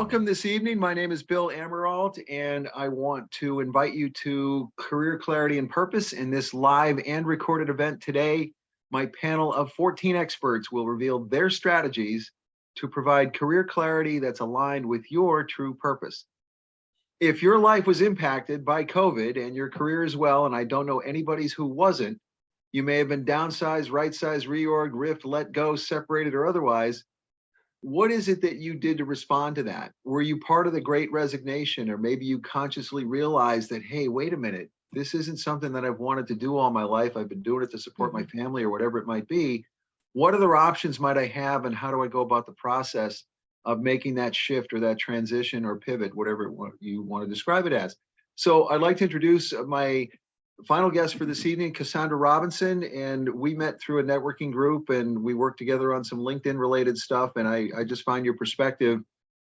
Welcome this evening. My name is Bill Amirault, and I want to invite you to Career Clarity and Purpose in this live and recorded event today. My panel of 14 experts will reveal their strategies to provide career clarity that's aligned with your true purpose. If your life was impacted by COVID and your career as well, and I don't know anybody's who wasn't, you may have been downsized, right-sized, reorg, rift, let go, separated, or otherwise. What is it that you did to respond to that? Were you part of the great resignation, or maybe you consciously realized that, hey, wait a minute, this isn't something that I've wanted to do all my life. I've been doing it to support my family or whatever it might be. What other options might I have, and how do I go about the process of making that shift or that transition or pivot, whatever you want to describe it as? So I'd like to introduce my final guest for this evening, Cassandra Robinson, and we met through a networking group and we worked together on some LinkedIn related stuff. And I just find your perspective,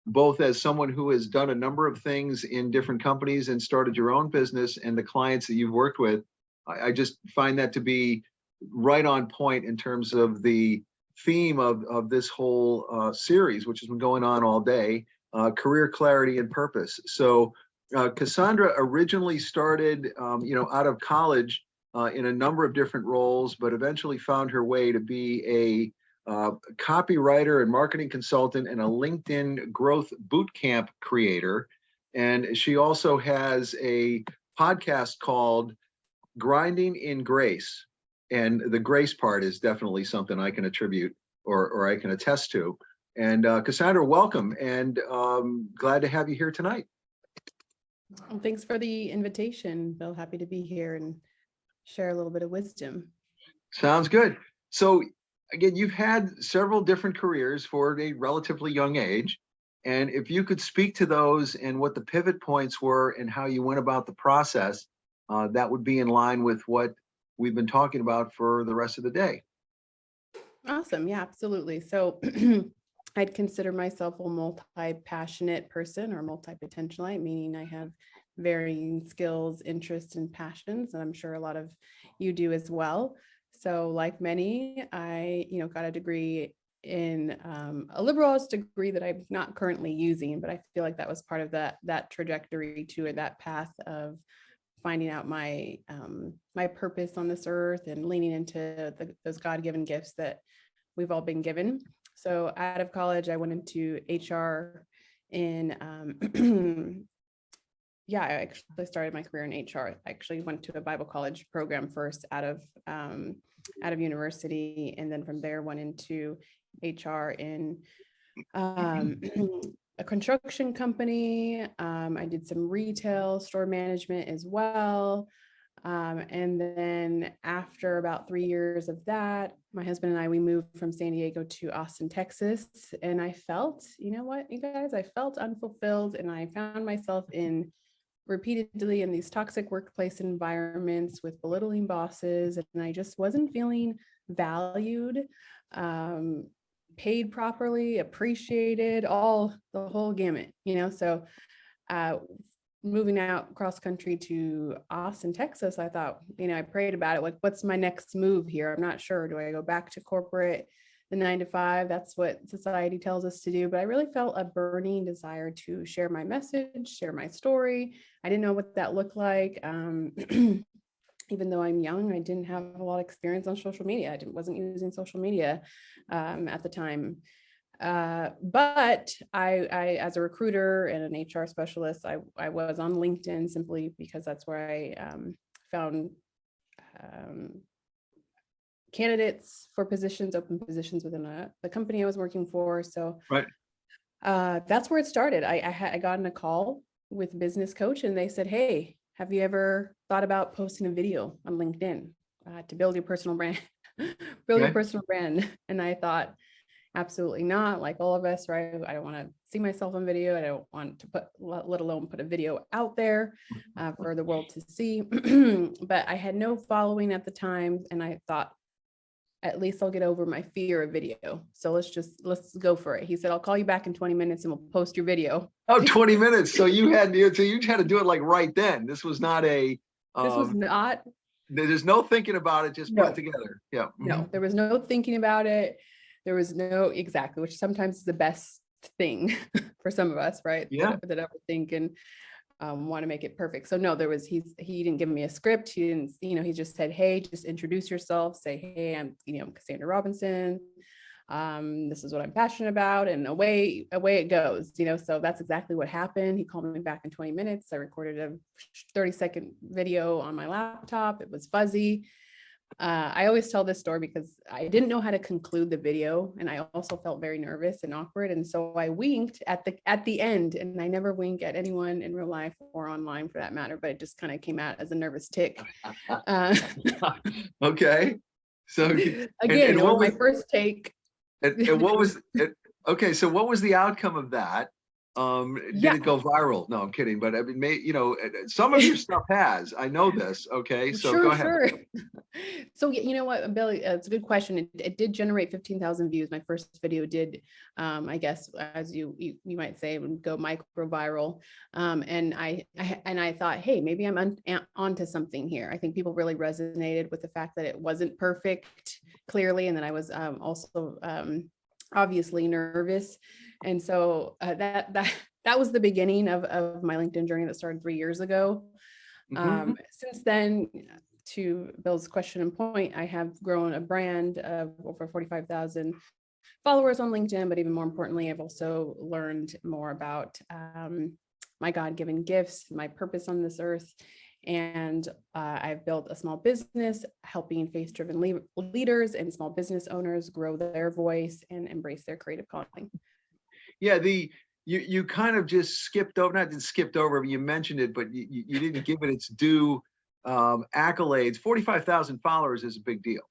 both as someone who has done a number of things in different companies and started your own business, and the clients that you've worked with, I just find that to be right on point in terms of the theme of this whole series, which has been going on all day, career clarity and purpose. So Cassandra originally started, out of college in a number of different roles, but eventually found her way to be a copywriter and marketing consultant and a LinkedIn growth bootcamp creator. And she also has a podcast called Grinding in Grace. And the grace part is definitely something I can attribute or I can attest to. And Cassandra, welcome, and glad to have you here tonight. Well, thanks for the invitation, Bill. Happy to be here and share a little bit of wisdom. Sounds good. So again, you've had several different careers for a relatively young age. And if you could speak to those and what the pivot points were and how you went about the process, that would be in line with what we've been talking about for the rest of the day. Awesome. Yeah, absolutely. So I'd consider myself a multi-passionate person or multi-potentialite, meaning I have varying skills, interests, and passions, and I'm sure a lot of you do as well. So like many, I got a degree in a liberal arts degree that I'm not currently using, but I feel like that was part of that trajectory to, or that path of finding out my my purpose on this earth and leaning into those God-given gifts that we've all been given. So out of college, I went into HR in, I actually started my career in HR. I actually went to a Bible college program first out of university. And then from there went into HR in a construction company. I did some retail store management as well. And then after about 3 years of that, my husband and I, we moved from San Diego to Austin, Texas. And I felt, you know what, you guys, I felt unfulfilled, and I found myself repeatedly in these toxic workplace environments with belittling bosses. And I just wasn't feeling valued, paid properly, appreciated, the whole gamut, So moving out cross country to Austin, Texas, I thought, I prayed about it. Like, what's my next move here? I'm not sure. Do I go back to corporate, the 9 to 5? That's what society tells us to do. But I really felt a burning desire to share my message, share my story. I didn't know what that looked like. Even though I'm young, I didn't have a lot of experience on social media. I wasn't using social media at the time. But I, as a recruiter and an HR specialist, I was on LinkedIn simply because that's where I found candidates for positions, open positions within the company I was working for. So right. That's where it started. I got in a call with a business coach, and they said, hey, have you ever thought about posting a video on LinkedIn to build your personal brand? Your personal brand. And I thought, absolutely not. Like all of us, right? I don't want to see myself on video. I don't want to let alone put a video out there for the world to see. But I had no following at the time. And I thought, at least I'll get over my fear of video. So let's go for it. He said, I'll call you back in 20 minutes and we'll post your video. Oh, 20 minutes. So you had to do it like right then. This was not this was not. There's no thinking about it, just put it together. Yeah. No, there was no thinking about it. There was no, exactly, which sometimes is the best thing for some of us, right? Yeah. That overthink and want to make it perfect. So no, he didn't give me a script. He didn't, he just said, hey, just introduce yourself, say, hey, I'm Cassandra Robinson. This is what I'm passionate about, and away it goes, so that's exactly what happened. He called me back in 20 minutes. I recorded a 30-second video on my laptop. It was fuzzy. I always tell this story because I didn't know how to conclude the video, and I also felt very nervous and awkward. And so I winked at the end, and I never wink at anyone in real life or online for that matter, but it just kind of came out as a nervous tick. Okay. So Again, and it was my first take. And what was it? Okay, so what was the outcome of that? Did Yeah. it go viral? No, I'm kidding. But I mean, some of your stuff has. I know this. Okay, so Sure, go ahead. sure. So you know what, Billy, it's a good question. It did generate 15,000 views. My first video did, I guess, as you might say, would go micro viral. And I thought, hey, maybe I'm onto something here. I think people really resonated with the fact that it wasn't perfect, clearly, and then I was also obviously nervous. And so that was the beginning of my LinkedIn journey that started 3 years ago. Since then, to Bill's question and point, I have grown a brand of over 45,000 followers on LinkedIn, but even more importantly, I've also learned more about my God-given gifts, my purpose on this earth. And I've built a small business helping faith-driven leaders and small business owners grow their voice and embrace their creative calling. Yeah, you kind of just skipped over, not just skipped over, but you mentioned it, but you didn't give it its due accolades. 45,000 followers is a big deal.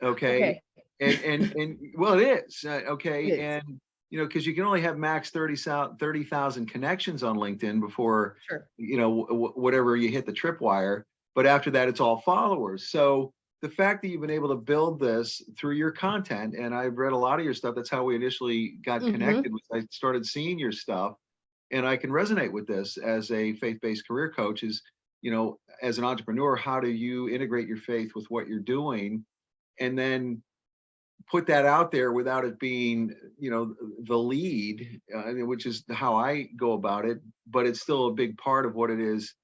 Okay. And well, it is. Okay. It is. And because you can only have max 30,000 connections on LinkedIn before, sure, whatever you hit the tripwire. But after that, it's all followers. So the fact that you've been able to build this through your content, and I've read a lot of your stuff. That's how we initially got connected. I started seeing your stuff, and I can resonate with this as a faith-based career coach. Is as an entrepreneur, how do you integrate your faith with what you're doing, and then put that out there without it being, the lead, which is how I go about it, but it's still a big part of what it is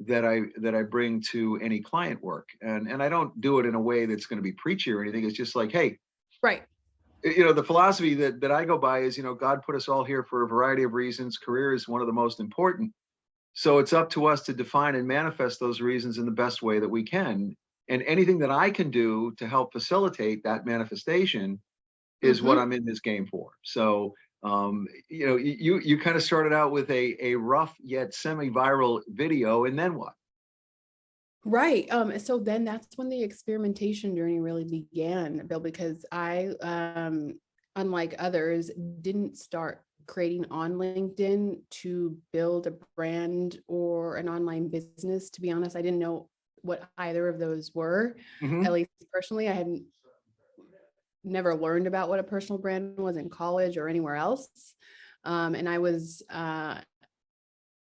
that I bring to any client work. And I don't do it in a way that's going to be preachy or anything. It's just like, hey, right. The philosophy that I go by is, God put us all here for a variety of reasons. Career is one of the most important. So it's up to us to define and manifest those reasons in the best way that we can. And anything that I can do to help facilitate that manifestation is what I'm in this game for. So, you kind of started out with a rough yet semi-viral video, and then what? Right. So then that's when the experimentation journey really began, Bill, because I, unlike others, didn't start creating on LinkedIn to build a brand or an online business. To be honest, I didn't know what either of those were. At least personally, I hadn't never learned about what a personal brand was in college or anywhere else. And I was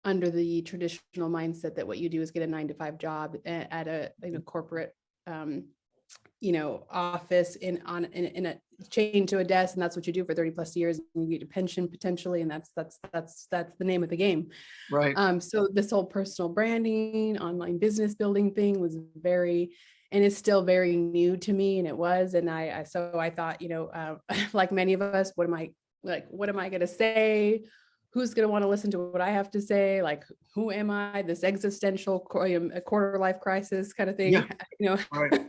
under the traditional mindset that what you do is get a 9-to-5 job at a corporate office in a chain to a desk, and that's what you do for 30 plus years, and you get a pension potentially, and that's the name of the game. Right. So this whole personal branding, online business building thing was and it's still very new to me, and it was, and I thought, like many of us, what am I going to say? Who's going to want to listen to what I have to say? Like, who am I? This existential quarter life crisis kind of thing, right.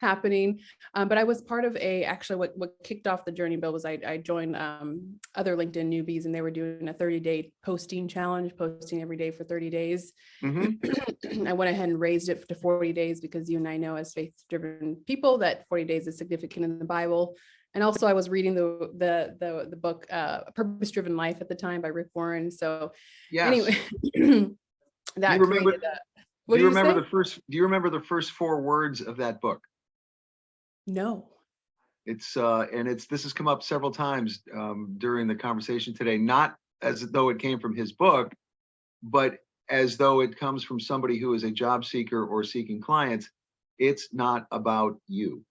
happening. But I was part of actually what kicked off the journey, Bill, was I joined other LinkedIn newbies, and they were doing a 30-day posting challenge, posting every day for 30 days. I went ahead and raised it to 40 days because you and I know as faith-driven people that 40 days is significant in the Bible. And also I was reading the book, A Purpose-Driven Life at the time by Rick Warren. So anyway, that created do you remember the first 4 words of that book? No. It's this has come up several times during the conversation today, not as though it came from his book, but as though it comes from somebody who is a job seeker or seeking clients. It's not about you.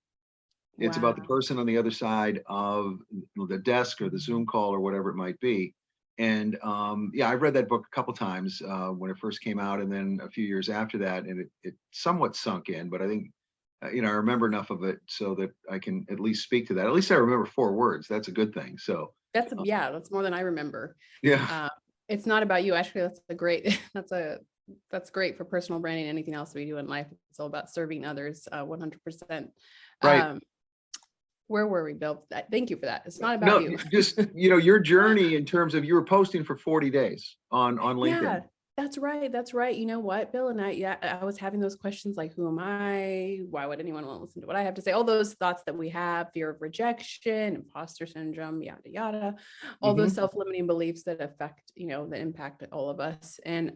It's about the Wow. person on the other side of the desk or the Zoom call or whatever it might be. And yeah, I've read that book a couple times when it first came out, and then a few years after that, and it somewhat sunk in. But I think I remember enough of it so that I can at least speak to that. At least I remember 4 words. That's a good thing. So Yeah, that's more than I remember. yeah, Uh, it's not about you. Actually, that's a great, that's great for personal branding. Anything else we do in life, it's all about serving others, 100%. right. Um, where were we, Bill? Thank you for that. It's not about No, you. just your journey in terms of you were posting for 40 days on LinkedIn. Yeah, that's right. That's right. You know what, Bill and I, yeah, I was having those questions like, who am I? Why would anyone want to listen to what I have to say? All those thoughts that we have, fear of rejection, imposter syndrome, yada, yada, all those Hmm. self-limiting beliefs that affect, that impact all of us. And,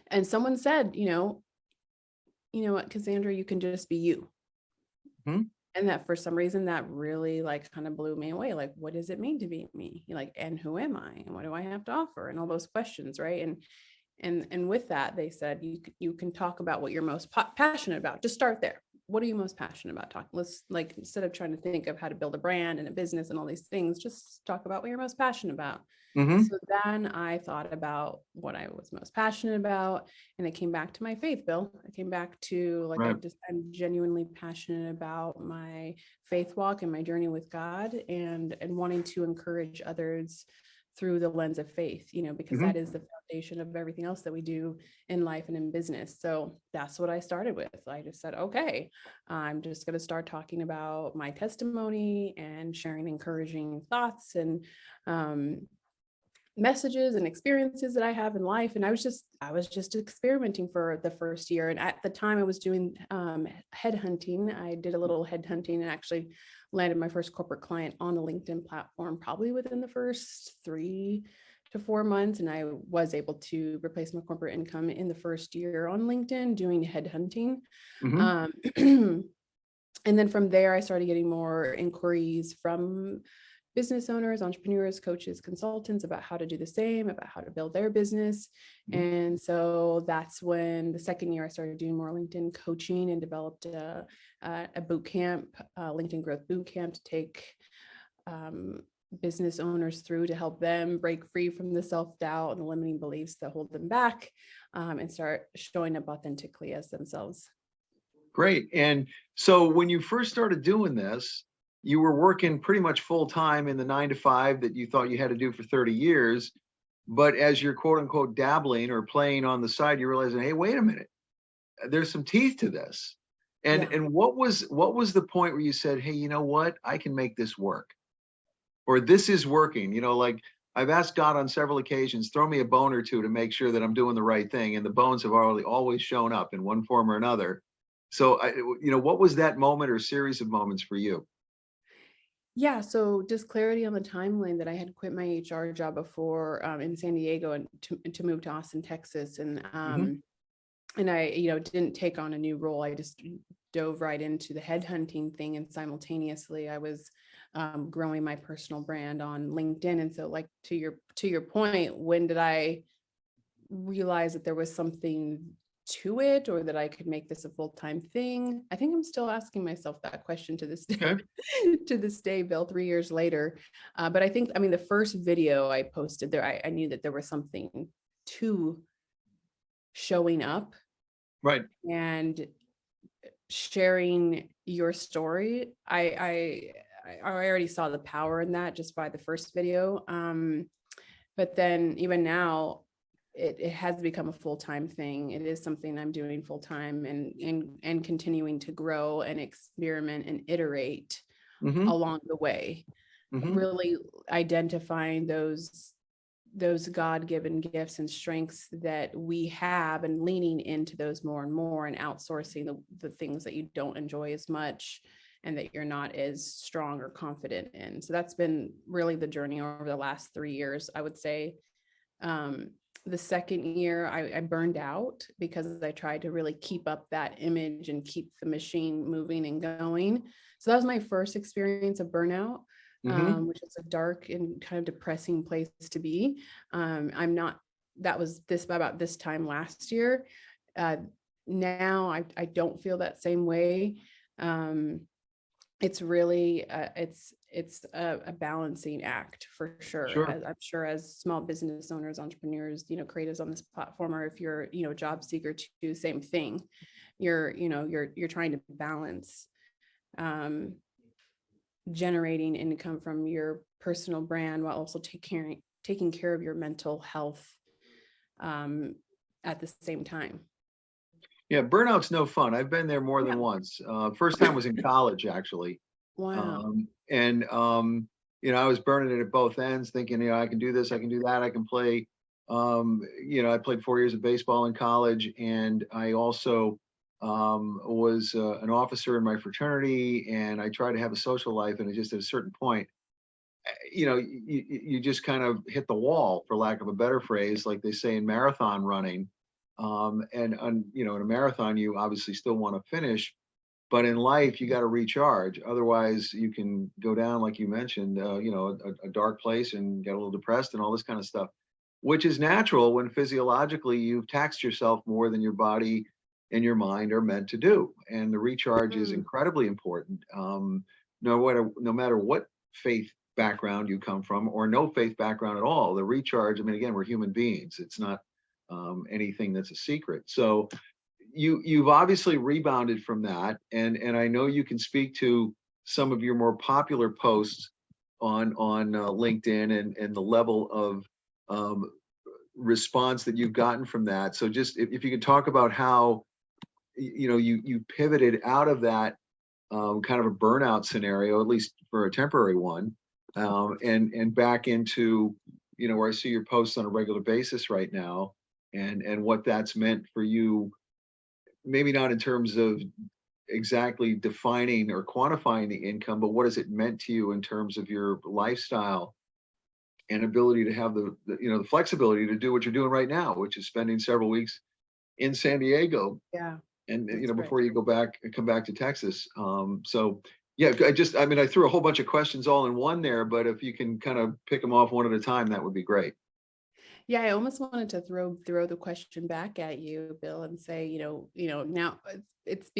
and someone said, you know what, Cassandra, you can just be you. Hmm. And that for some reason that really like kind of blew me away. Like, what does it mean to be me? Like, and who am I? And what do I have to offer? And all those questions, right? And with that, they said you can talk about what you're most passionate about. Just start there. What are you most passionate about talking? Let's, like, instead of trying to think of how to build a brand and a business and all these things, just talk about what you're most passionate about. Hmm. So then I thought about what I was most passionate about, and it came back to my faith, Bill. I came back to, like, Right. I'm genuinely passionate about my faith walk and my journey with God, and wanting to encourage others through the lens of faith, because Hmm. that is the foundation of everything else that we do in life and in business. So that's what I started with. I just said, okay, I'm just going to start talking about my testimony and sharing encouraging thoughts and messages and experiences that I have in life. And I was just experimenting for the first year. And at the time I was doing headhunting. I did a little headhunting and actually landed my first corporate client on the LinkedIn platform, probably within the first 3 to 4 months. And I was able to replace my corporate income in the first year on LinkedIn doing headhunting. Hmm. Um, and then from there, I started getting more inquiries from business owners, entrepreneurs, coaches, consultants about how to do the same, about how to build their business. Hmm. And so that's when the second year I started doing more LinkedIn coaching and developed a boot camp, LinkedIn growth boot camp, to take business owners through to help them break free from the self-doubt and the limiting beliefs that hold them back, and start showing up authentically as themselves. Great. And so when you first started doing this, you were working pretty much full time in the 9 to 5 that you thought you had to do for 30 years. But as you're quote unquote dabbling or playing on the side, you're realizing, hey, wait a minute, there's some teeth to this. And Yeah. what was the point where you said, hey, you know what, I can make this work, or this is working? Like I've asked God on several occasions, throw me a bone or two to make sure that I'm doing the right thing, and the bones have always shown up in one form or another. So what was that moment or series of moments for you? Yeah, so just clarity on the timeline, that I had quit my HR job before, in San Diego, and to move to Austin, Texas. Hmm. And I, didn't take on a new role. I just dove right into the headhunting thing, and simultaneously I was growing my personal brand on LinkedIn. And so, like, to your point, when did I realize that there was something to it, or that I could make this a full-time thing? I think I'm still asking myself that question to this day, Okay. to this day, Bill, 3 years later. But I mean, the first video I posted there, I knew that there was something to showing up Right. and sharing your story. I already saw the power in that just by the first video. But then even now, it has become a full-time thing. It is something I'm doing full-time, and continuing to grow and experiment and iterate Hmm. along the way, Hmm. really identifying those God-given gifts and strengths that we have, and leaning into those more and more, and outsourcing the things that you don't enjoy as much and that you're not as strong or confident in. So that's been really the journey over the last 3 years, I would say. The second year I burned out because I tried to really keep up that image and keep the machine moving and going. So that was my first experience of burnout, Hmm. which is a dark and kind of depressing place to be. I'm not, that was about this time last year. Now I don't feel that same way. it's really it's a balancing act for sure. Sure. I'm sure as small business owners, entrepreneurs, creatives on this platform, or if you're a job seeker too, same thing. You're trying to balance um, generating income from your personal brand while also taking care of your mental health um, at the same time. Yeah, burnout's no fun. I've been there more than Yeah. once. First time was in college, actually. Wow. And I was burning it at both ends, thinking, I can do this, I can do that, I can play. I played 4 years of baseball in college, and I also was an officer in my fraternity, and I tried to have a social life, and it just at a certain point, you just kind of hit the wall, for lack of a better phrase, like they say in marathon running. In a marathon, you obviously still want to finish, but in life, you got to recharge. Otherwise, you can go down, like you mentioned, a dark place and get a little depressed and all this kind of stuff, which is natural when physiologically you've taxed yourself more than your body and your mind are meant to do. And the recharge is Mm. incredibly important. No matter what faith background you come from, or no faith background at all, the recharge. I mean, again, we're human beings. It's not anything that's a secret. So you've obviously rebounded from that, and I know you can speak to some of your more popular posts on LinkedIn, and the level of um, response that you've gotten from that. So just if you could talk about how you pivoted out of that kind of a burnout scenario, at least for a temporary one, and back into where I see your posts on a regular basis right now, and what that's meant for you, maybe not in terms of exactly defining or quantifying the income, but what has it meant to you in terms of your lifestyle and ability to have the flexibility to do what you're doing right now, which is spending several weeks in San Diego, Yeah, and that's right. before you come back to Texas. So yeah, I mean, I threw a whole bunch of questions all in one there, but if you can kind of pick them off one at a time, that would be great. Yeah, I almost wanted to throw the question back at you, Bill, and say, now it's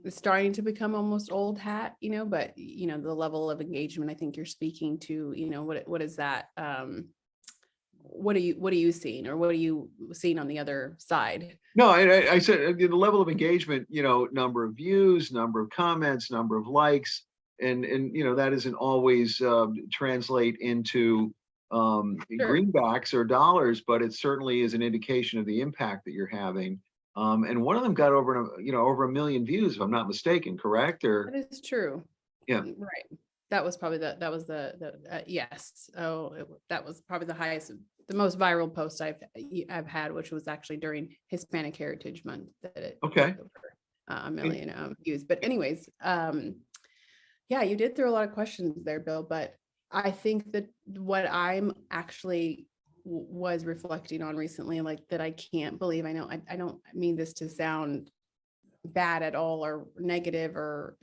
starting to become almost old hat, but the level of engagement I think you're speaking to, what is that? What are you seeing, or what are you seeing on the other side? No, I said the level of engagement, number of views, number of comments, number of likes, and that isn't always translate into Sure. greenbacks or dollars, but it certainly is an indication of the impact that you're having. And one of them got over 1 million views, if I'm not mistaken, correct? Or That is true. yeah, Right. That was probably yes. That was probably the most viral post I've had, which was actually during Hispanic Heritage Month, that it okay. went over a million views. But anyways, yeah, you did throw a lot of questions there, Bill, but I think that what I'm actually was reflecting on recently, like that I can't believe, I know I don't mean this to sound bad at all or negative, or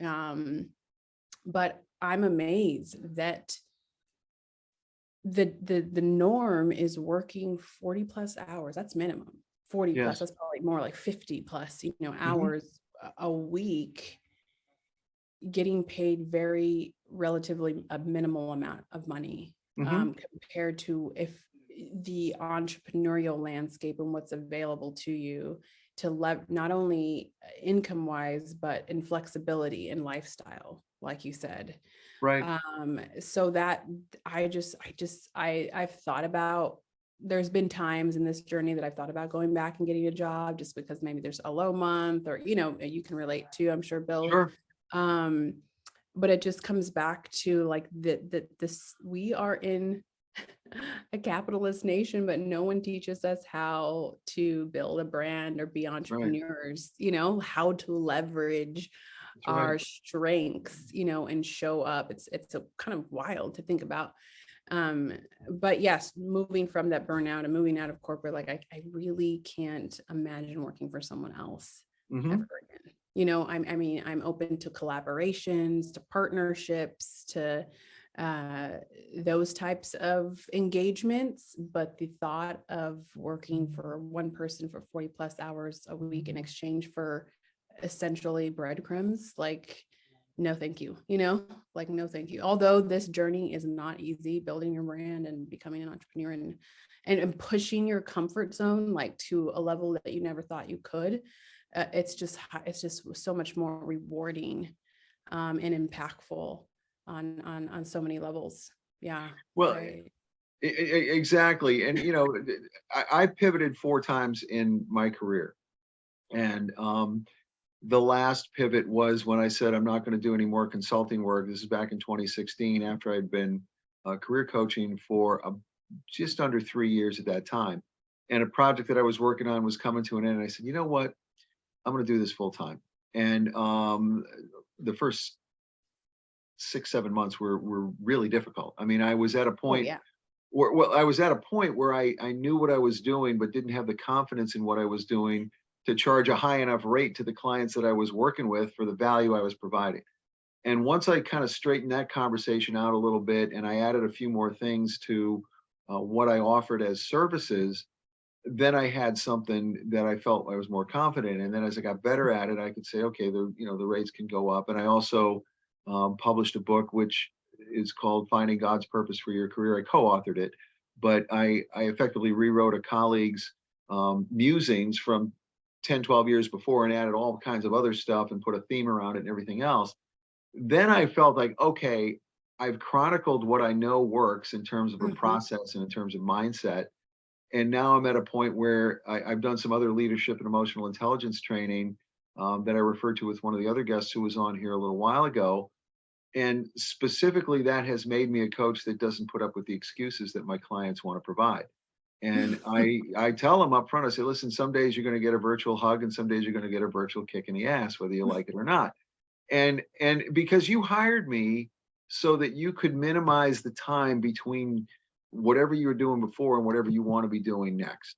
but I'm amazed that the norm is working 40 plus hours. That's minimum. 40 plus, Yes. that's probably more like 50 plus, Hmm. hours a week, getting paid very relatively a minimal amount of money, Hmm. compared to if the entrepreneurial landscape and what's available to you to not only income wise, but in flexibility and lifestyle, like you said. Right. So that I've thought about, there's been times in this journey that I've thought about going back and getting a job, just because maybe there's a low month, or you can relate to, I'm sure, Bill. Sure. um but it just comes back to like this, we are in a capitalist nation, but no one teaches us how to build a brand or be Right. entrepreneurs, how to leverage That's right. our strengths, and show up. It's a kind of wild to think about. um but yes, moving from that burnout and moving out of corporate, like I really can't imagine working for someone else ever Hmm. again. I mean, I'm open to collaborations, to partnerships, to uh those types of engagements, but the thought of working for one person for 40 plus hours a week in exchange for essentially breadcrumbs, like no, thank you, like, no, thank you. Although this journey is not easy, building your brand and becoming an entrepreneur and pushing your comfort zone, like to a level that you never thought you could. It's just so much more rewarding, and impactful on so many levels. Yeah. Well, I, exactly. And, I pivoted 4 times in my career. And the last pivot was when I said, I'm not going to do any more consulting work. This is back in 2016, after I'd been career coaching for just under 3 years at that time. And a project that I was working on was coming to an end. And I said, you know what? I'm going to do this full time. And the first 6, 7 months were really difficult. I mean, I was at a oh point yeah. where, well, I was at a point where I knew what I was doing, but didn't have the confidence in what I was doing to charge a high enough rate to the clients that I was working with for the value I was providing. And once I kind of straightened that conversation out a little bit, and I added a few more things to what I offered as services, then I had something that I felt I was more confident in. And then as I got better at it, I could say, okay, the rates can go up. And I also published a book which is called Finding God's Purpose for Your Career. I co-authored it, but I effectively rewrote a colleague's musings from 10, 12 years before and added all kinds of other stuff and put a theme around it and everything else. Then I felt like, okay, I've chronicled what I know works in terms of a Mhm. process and in terms of mindset. And now I'm at a point where I've done some other leadership and emotional intelligence training that I referred to with one of the other guests who was on here a little while ago. And specifically, that has made me a coach that doesn't put up with the excuses that my clients want to provide. And I tell them up front, I say, listen, some days you're going to get a virtual hug, and some days you're going to get a virtual kick in the ass, whether you like it or not. And because you hired me so that you could minimize the time between whatever you were doing before and whatever you want to be doing next.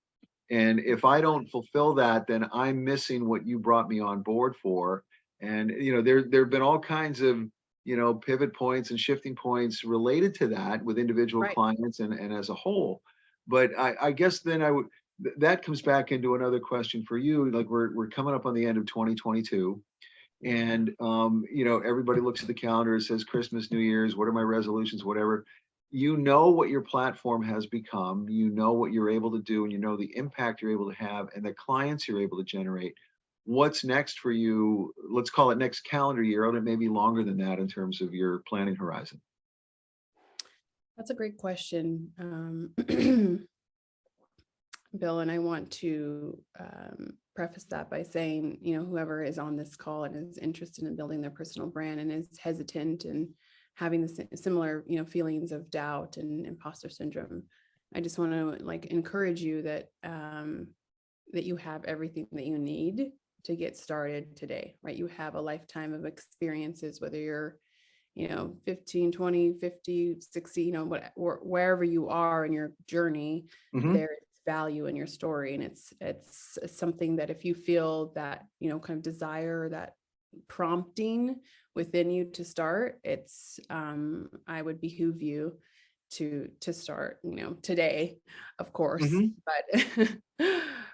And if I don't fulfill that, then I'm missing what you brought me on board for. And there have been all kinds of pivot points and shifting points related to that with individual Right. clients and as a whole. But I guess then I would that comes back into another question for you. Like we're coming up on the end of 2022. Yeah. And everybody looks at the calendar, it says Christmas, New Year's, what are my resolutions, whatever. You know what your platform has become, you know what you're able to do, and you know the impact you're able to have and the clients you're able to generate. What's next for you? Let's call it next calendar year, or it may be longer than that in terms of your planning horizon. That's a great question. Bill, and I want to preface that by saying, whoever is on this call and is interested in building their personal brand and is hesitant and having the similar, feelings of doubt and imposter syndrome, I just want to encourage you that that you have everything that you need to get started today, right? You have a lifetime of experiences, whether you're 15, 20, 50, 60, wherever you are in your journey, Hmm. there is value in your story. And it's something that if you feel that, kind of desire, that prompting within you to start, I would behoove you to start, today, of course, Hmm. but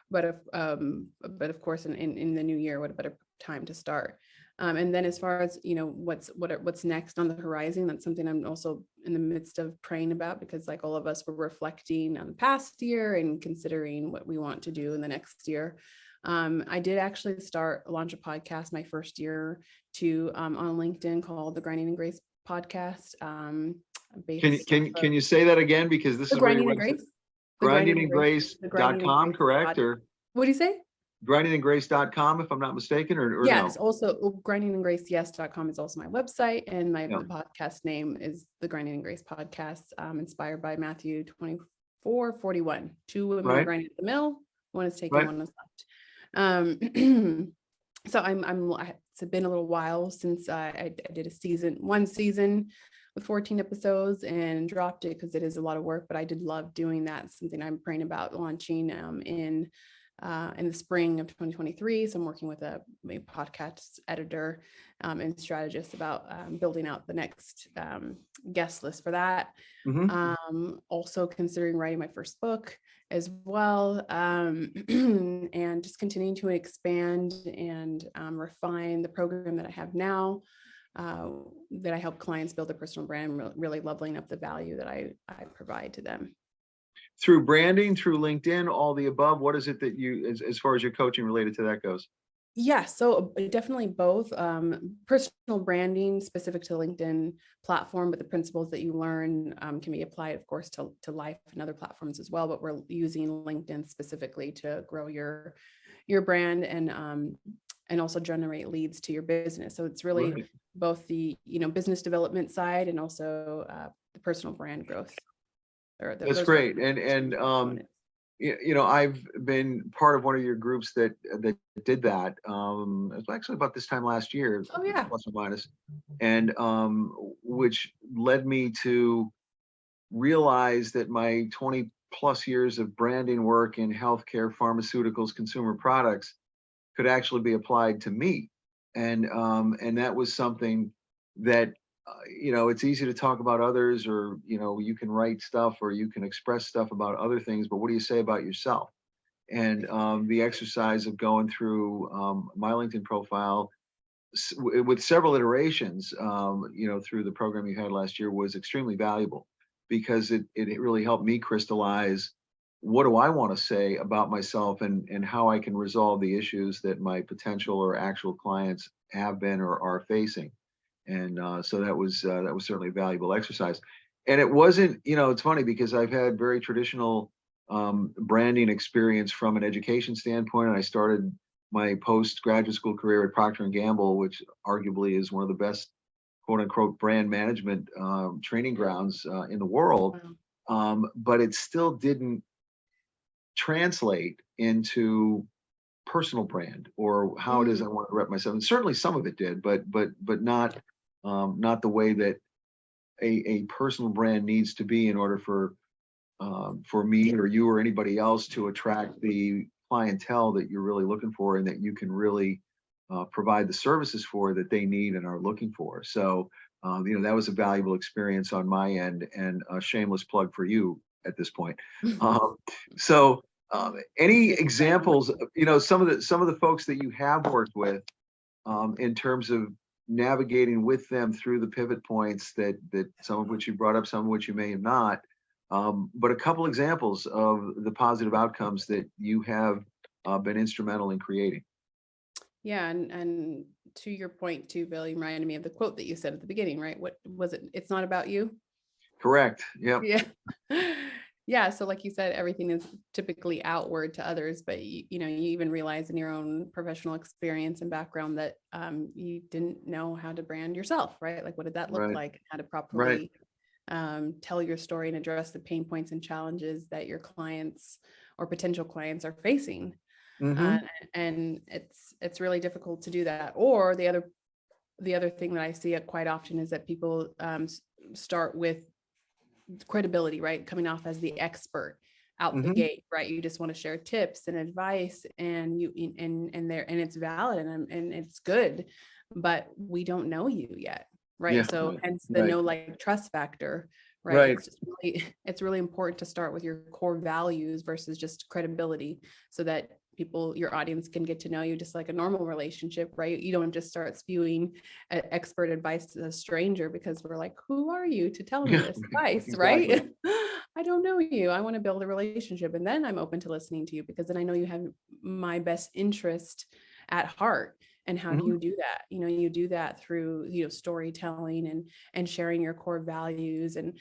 but of course in the new year, what a better time to start. And then as far as, what's next on the horizon, that's something I'm also in the midst of praying about, because like all of us, we're reflecting on the past year and considering what we want to do in the next year. I did actually launch a podcast my first year on LinkedIn called the Grinding and Grace podcast. Can you Based can off of can you say that again? Because this the is where you Grinding and went to Grace, the Grinding and Grace, the Grinding and grindingandgrace.com, Grace correct? pod. Or What do you say? grindingandgrace.com, if I'm not mistaken, or Yeah, it's no? also grindingandgrace.com is also my website, and Yeah. the podcast name is the Grinding and Grace podcast, inspired by Matthew 24:41. Two women are Right. grinding at the mill, one is taken, Right. one is left. So it's been a little while since I did one season with 14 episodes and dropped it because it is a lot of work, but I did love doing that. Something I'm praying about launching in the spring of 2023. So I'm working with a podcast editor and strategist about building out the next guest list for that. Hmm. Also considering writing my first book as well, and just continuing to expand and refine the program that I have now. that I help clients build a personal brand, really leveling up the value that I provide to them. Through branding, through LinkedIn, all the above, what is it that you, as far as your coaching related to that goes? Yeah, so definitely both. Personal branding specific to LinkedIn platform, but the principles that you learn can be applied, of course, to life and other platforms as well. But we're using LinkedIn specifically to grow your brand and also generate leads to your business. So it's really Right. both the business development side and also the personal brand growth. That's Those are great. And components. I've been part of one of your groups that did that. It was actually about this time last year, Oh yeah. plus or minus, and which led me to realize that my 20 plus years of branding work in healthcare, pharmaceuticals, consumer products could actually be applied to me. And that was something that, it's easy to talk about others, or, you can write stuff or you can express stuff about other things, but what do you say about yourself? And the exercise of going through my LinkedIn profile with several iterations, through the program you had last year was extremely valuable, because it really helped me crystallize what do I want to say about myself, and how I can resolve the issues that my potential or actual clients have been or are facing. And so that was certainly a valuable exercise. And it wasn't, it's funny because I've had very traditional branding experience from an education standpoint. And I started my postgraduate school career at Procter and Gamble, which arguably is one of the best quote unquote brand management training grounds in the world. But it still didn't translate into personal brand or how it is I want to rep myself. And certainly some of it did, but not the way that a personal brand needs to be in order for me or you or anybody else to attract the clientele that you're really looking for, and that you can really provide the services for that they need and are looking for. So, that was a valuable experience on my end, and a shameless plug for you at this point. Um, so, any examples, some of the folks that you have worked with, in terms of navigating with them through the pivot points that some of which you brought up, some of which you may have not, but a couple examples of the positive outcomes that you have been instrumental in creating. Yeah, and to your point too, Bill, you reminded me of the quote that you said at the beginning, right? What was it? It's not about you. Correct. Yep. Yeah. Yeah. So like you said, everything is typically outward to others, but you even realize in your own professional experience and background that you didn't know how to brand yourself, right? Like, what did that look Right. like? How to Right. properly tell your story and address the pain points and challenges that your clients or potential clients are facing. Uh, Mm-hmm. and it's really difficult to do that. Or the other thing that I see quite often is that people start with credibility, right? Coming off as the expert out the Mm-hmm. gate, right? You just want to share tips and advice, and it's valid and it's good, but we don't know you yet, right? Yeah. So Right. hence the Right. no like trust factor, right? Right. It's just it's really important to start with your core values versus just credibility, so that your audience can get to know you just like a normal relationship, right? You don't just start spewing expert advice to a stranger because we're like, who are you to tell me Yeah. this advice, Exactly. right? I don't know you. I want to build a relationship, and then I'm open to listening to you because then I know you have my best interest at heart. And how do Mhm. you do that? You do that through storytelling and sharing your core values, and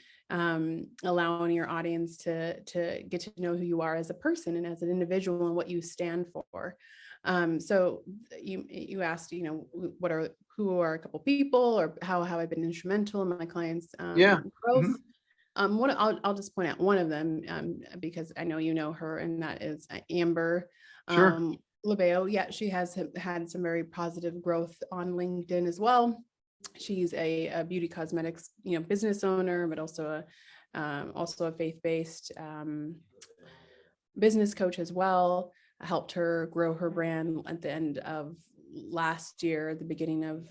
allowing your audience to get to know who you are as a person and as an individual and what you stand for. So you asked, who are a couple people, or how have I been instrumental in my clients' Yeah. growth? Mhm. I'll just point out one of them, because I know you know her, and that is Amber Sure. Labeo. Yeah, she has had some very positive growth on LinkedIn as well. She's a beauty cosmetics, business owner, but also a faith-based business coach as well. I helped her grow her brand at the end of last year, the beginning of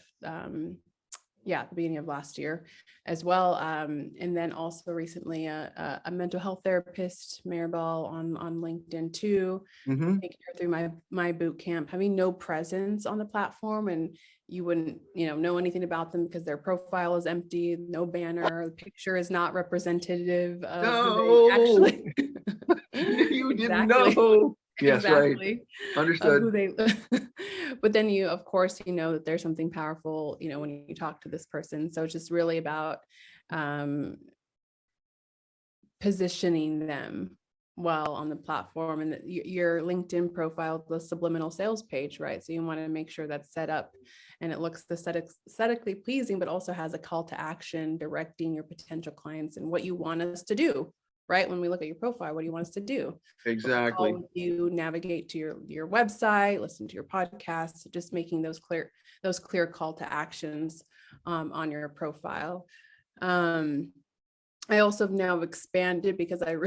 yeah, the beginning of last year as well. And then also recently a mental health therapist, Maribel on LinkedIn too, Mm-hmm. taking her through my boot camp, having no presence on the platform, and you wouldn't, know anything about them because their profile is empty, no banner, the picture is not representative of who they No, actually you didn't exactly. know. Yes, right. Exactly, of Understood. who they but then you of course that there's something powerful when you talk to this person. So it's just really about positioning them well on the platform, and your LinkedIn profile, the subliminal sales page, right? So you want to make sure that's set up and it looks aesthetically pleasing, but also has a call to action directing your potential clients and what you want us to do. Right? When we look at your profile, what do you want us to do? Book a call Exactly. with you, navigate to your website, listen to your podcast, just making those clear call to actions on your profile. I also now expanded because I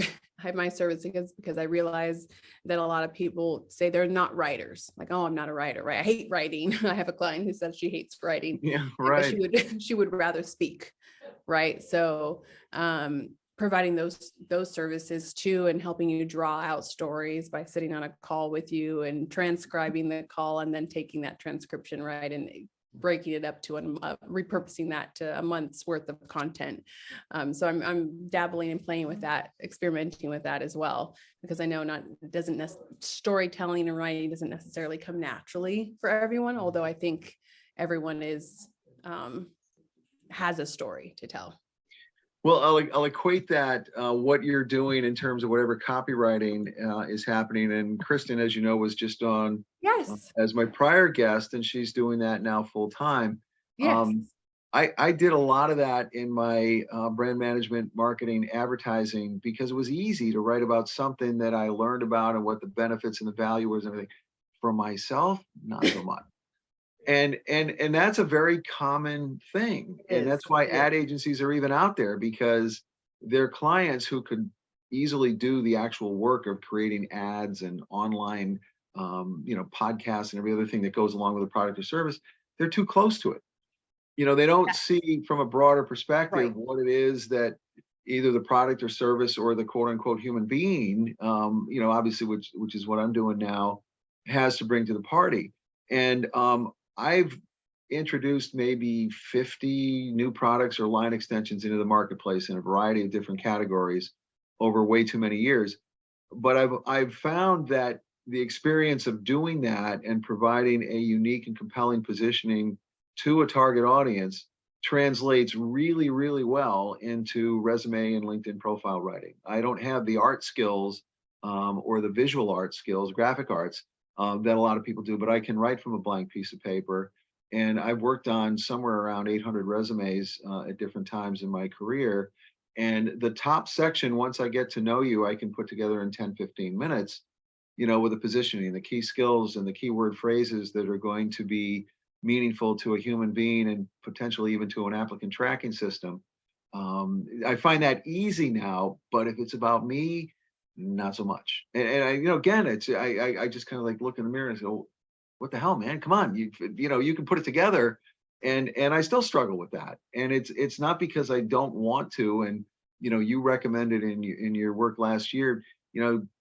have my services because I realize that a lot of people say they're not writers. Like, oh, I'm not a writer, right? I hate writing. I have a client who says she hates writing, Yeah, but right. she would rather speak, right? So providing those services too, and helping you draw out stories by sitting on a call with you and transcribing the call and then taking that transcription, right, and breaking it up to repurposing that to a month's worth of content. So I'm dabbling and playing with that, experimenting with that as well, because I know storytelling and writing doesn't necessarily come naturally for everyone, although I think everyone has a story to tell. Well, I'll equate that what you're doing in terms of whatever copywriting is happening. And Kristen, as you know, was just on Yes. as my prior guest, and she's doing that now full time. Yes. I did a lot of that in my brand management, marketing, advertising, because it was easy to write about something that I learned about and what the benefits and the value was and everything. For myself, not so much. And that's a very common thing. It And is. that's why It is. ad agencies are even out there, because they're clients who could easily do the actual work of creating ads and online podcasts and every other thing that goes along with a product or service. They're too close to it. They don't Yes. see from a broader perspective Right. what it is that either the product or service or the quote unquote human being, obviously, which is what I'm doing now, has to bring to the party. And I've introduced maybe 50 new products or line extensions into the marketplace in a variety of different categories over way too many years. But I've found that the experience of doing that and providing a unique and compelling positioning to a target audience translates really, really well into resume and LinkedIn profile writing. I don't have the art skills or the visual art skills, graphic arts, that a lot of people do, but I can write from a blank piece of paper. And I've worked on somewhere around 800 resumes at different times in my career. And the top section, once I get to know you, I can put together in 10, 15 minutes, with the positioning, the key skills and the keyword phrases that are going to be meaningful to a human being and potentially even to an applicant tracking system. I find that easy now, but if it's about me, not so much. And I, again, I just kind of like look in the mirror and go, what the hell, man? Come on, you can put it together. And I still struggle with that. And it's not because I don't want to. And you recommended in your work last year,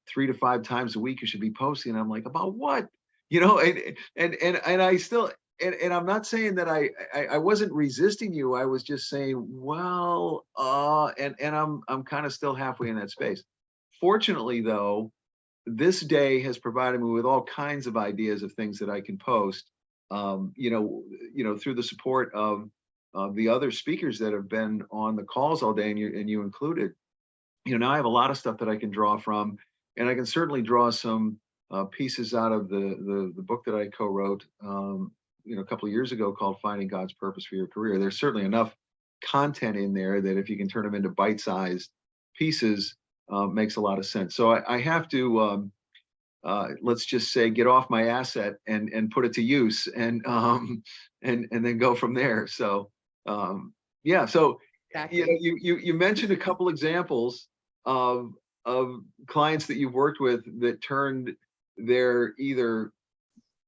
3 to 5 times a week you should be posting. I'm like, about what? And I still and I'm not saying that I wasn't resisting you. I was just saying, well, and I'm kind of still halfway in that space. Fortunately, though, this day has provided me with all kinds of ideas of things that I can post. Through the support of the other speakers that have been on the calls all day, and you included. Now I have a lot of stuff that I can draw from, and I can certainly draw some pieces out of the book that I co-wrote, a couple of years ago called "Finding God's Purpose for Your Career." There's certainly enough content in there that if you can turn them into bite-sized pieces, makes a lot of sense. So I have to, let's just say, get off my asset and put it to use, and then go from there. So yeah. So Exactly. you mentioned a couple examples of clients that you've worked with that turned their either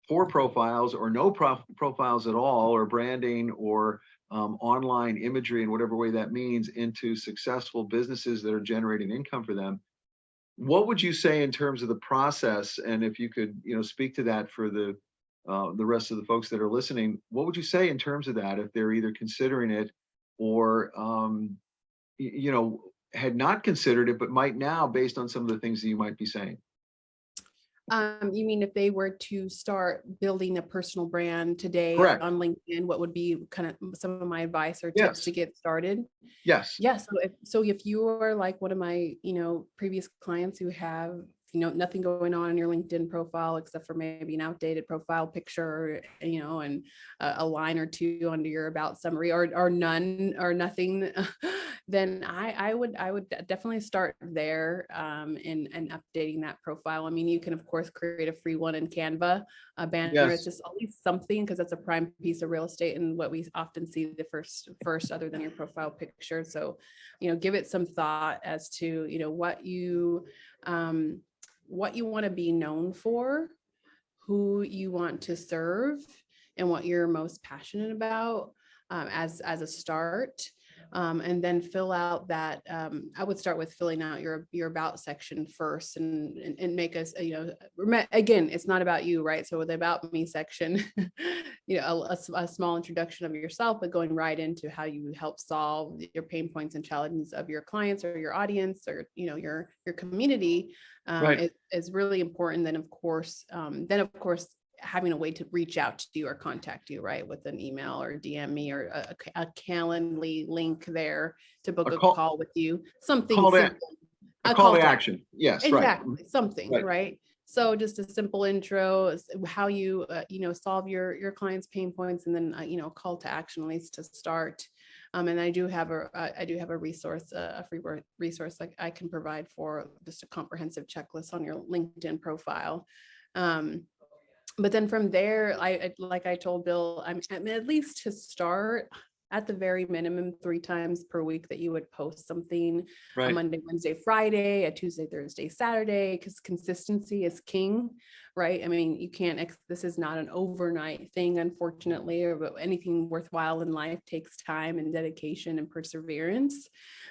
poor profiles or no profiles at all, or branding, or online imagery in whatever way that means, into successful businesses that are generating income for them. What would you say in terms of the process? And if you could, speak to that for the rest of the folks that are listening, what would you say in terms of that if they're either considering it or had not considered it but might now, based on some of the things that you might be saying? You mean if they were to start building a personal brand today Correct. on LinkedIn, what would be kind of some of my advice or tips Yes. to get started? Yes. Yeah. So if you are like one of my, previous clients who have, nothing going on in your LinkedIn profile except for maybe an outdated profile picture, and a line or two under your about summary, or none or nothing, then I would definitely start there, and updating that profile. I mean, you can of course create a free one in Canva, a banner. It's Yes. just always something, because that's a prime piece of real estate and what we often see the first other than your profile picture. So, give it some thought as to, what you want to be known for, who you want to serve, and what you're most passionate about, as a start. And then fill out that. I would start with filling out your about section first, and make us, again, it's not about you, right? So with the about me section, a small introduction of yourself, but going right into how you help solve your pain points and challenges of your clients or your audience, or your community, Right. is really important. Then of course, having a way to reach out to you or contact you, right, with an email or DM me, or a Calendly link there to book A a call, call with you, something call to simple, a a call call to to action. Yes. Right. exactly, something, Right. right? So just a simple intro, how you, solve your clients' pain points, and then, call to action, at least to start. And I do have a resource, a free resource like I can provide for just a comprehensive checklist on your LinkedIn profile. But then from there, like I told Bill, I mean, at least to start, at the very minimum, 3 times per week that you would post something, a Right. Monday, Wednesday, Friday, a Tuesday, Thursday, Saturday, because consistency is king, right? I mean, you can't, this is not an overnight thing, unfortunately, or but anything worthwhile in life takes time and dedication and perseverance.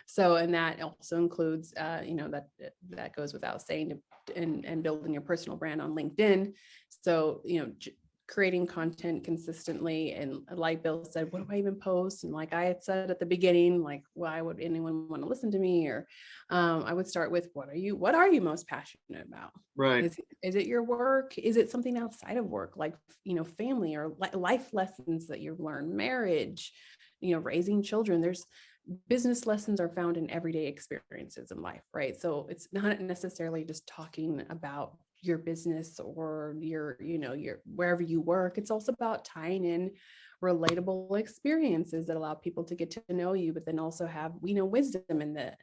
So, and that also includes, that goes without saying, and building your personal brand on LinkedIn. So, creating content consistently. And like Bill said, what do I even post? And like I had said at the beginning, like, why would anyone want to listen to me? Or I would start with, what are you most passionate about? Right. Is it your work? Is it something outside of work, like, family or life lessons that you've learned, marriage, raising children? There's business lessons are found in everyday experiences in life, right? So it's not necessarily just talking about your business or your wherever you work. It's also about tying in relatable experiences that allow people to get to know you, but then also have, wisdom in the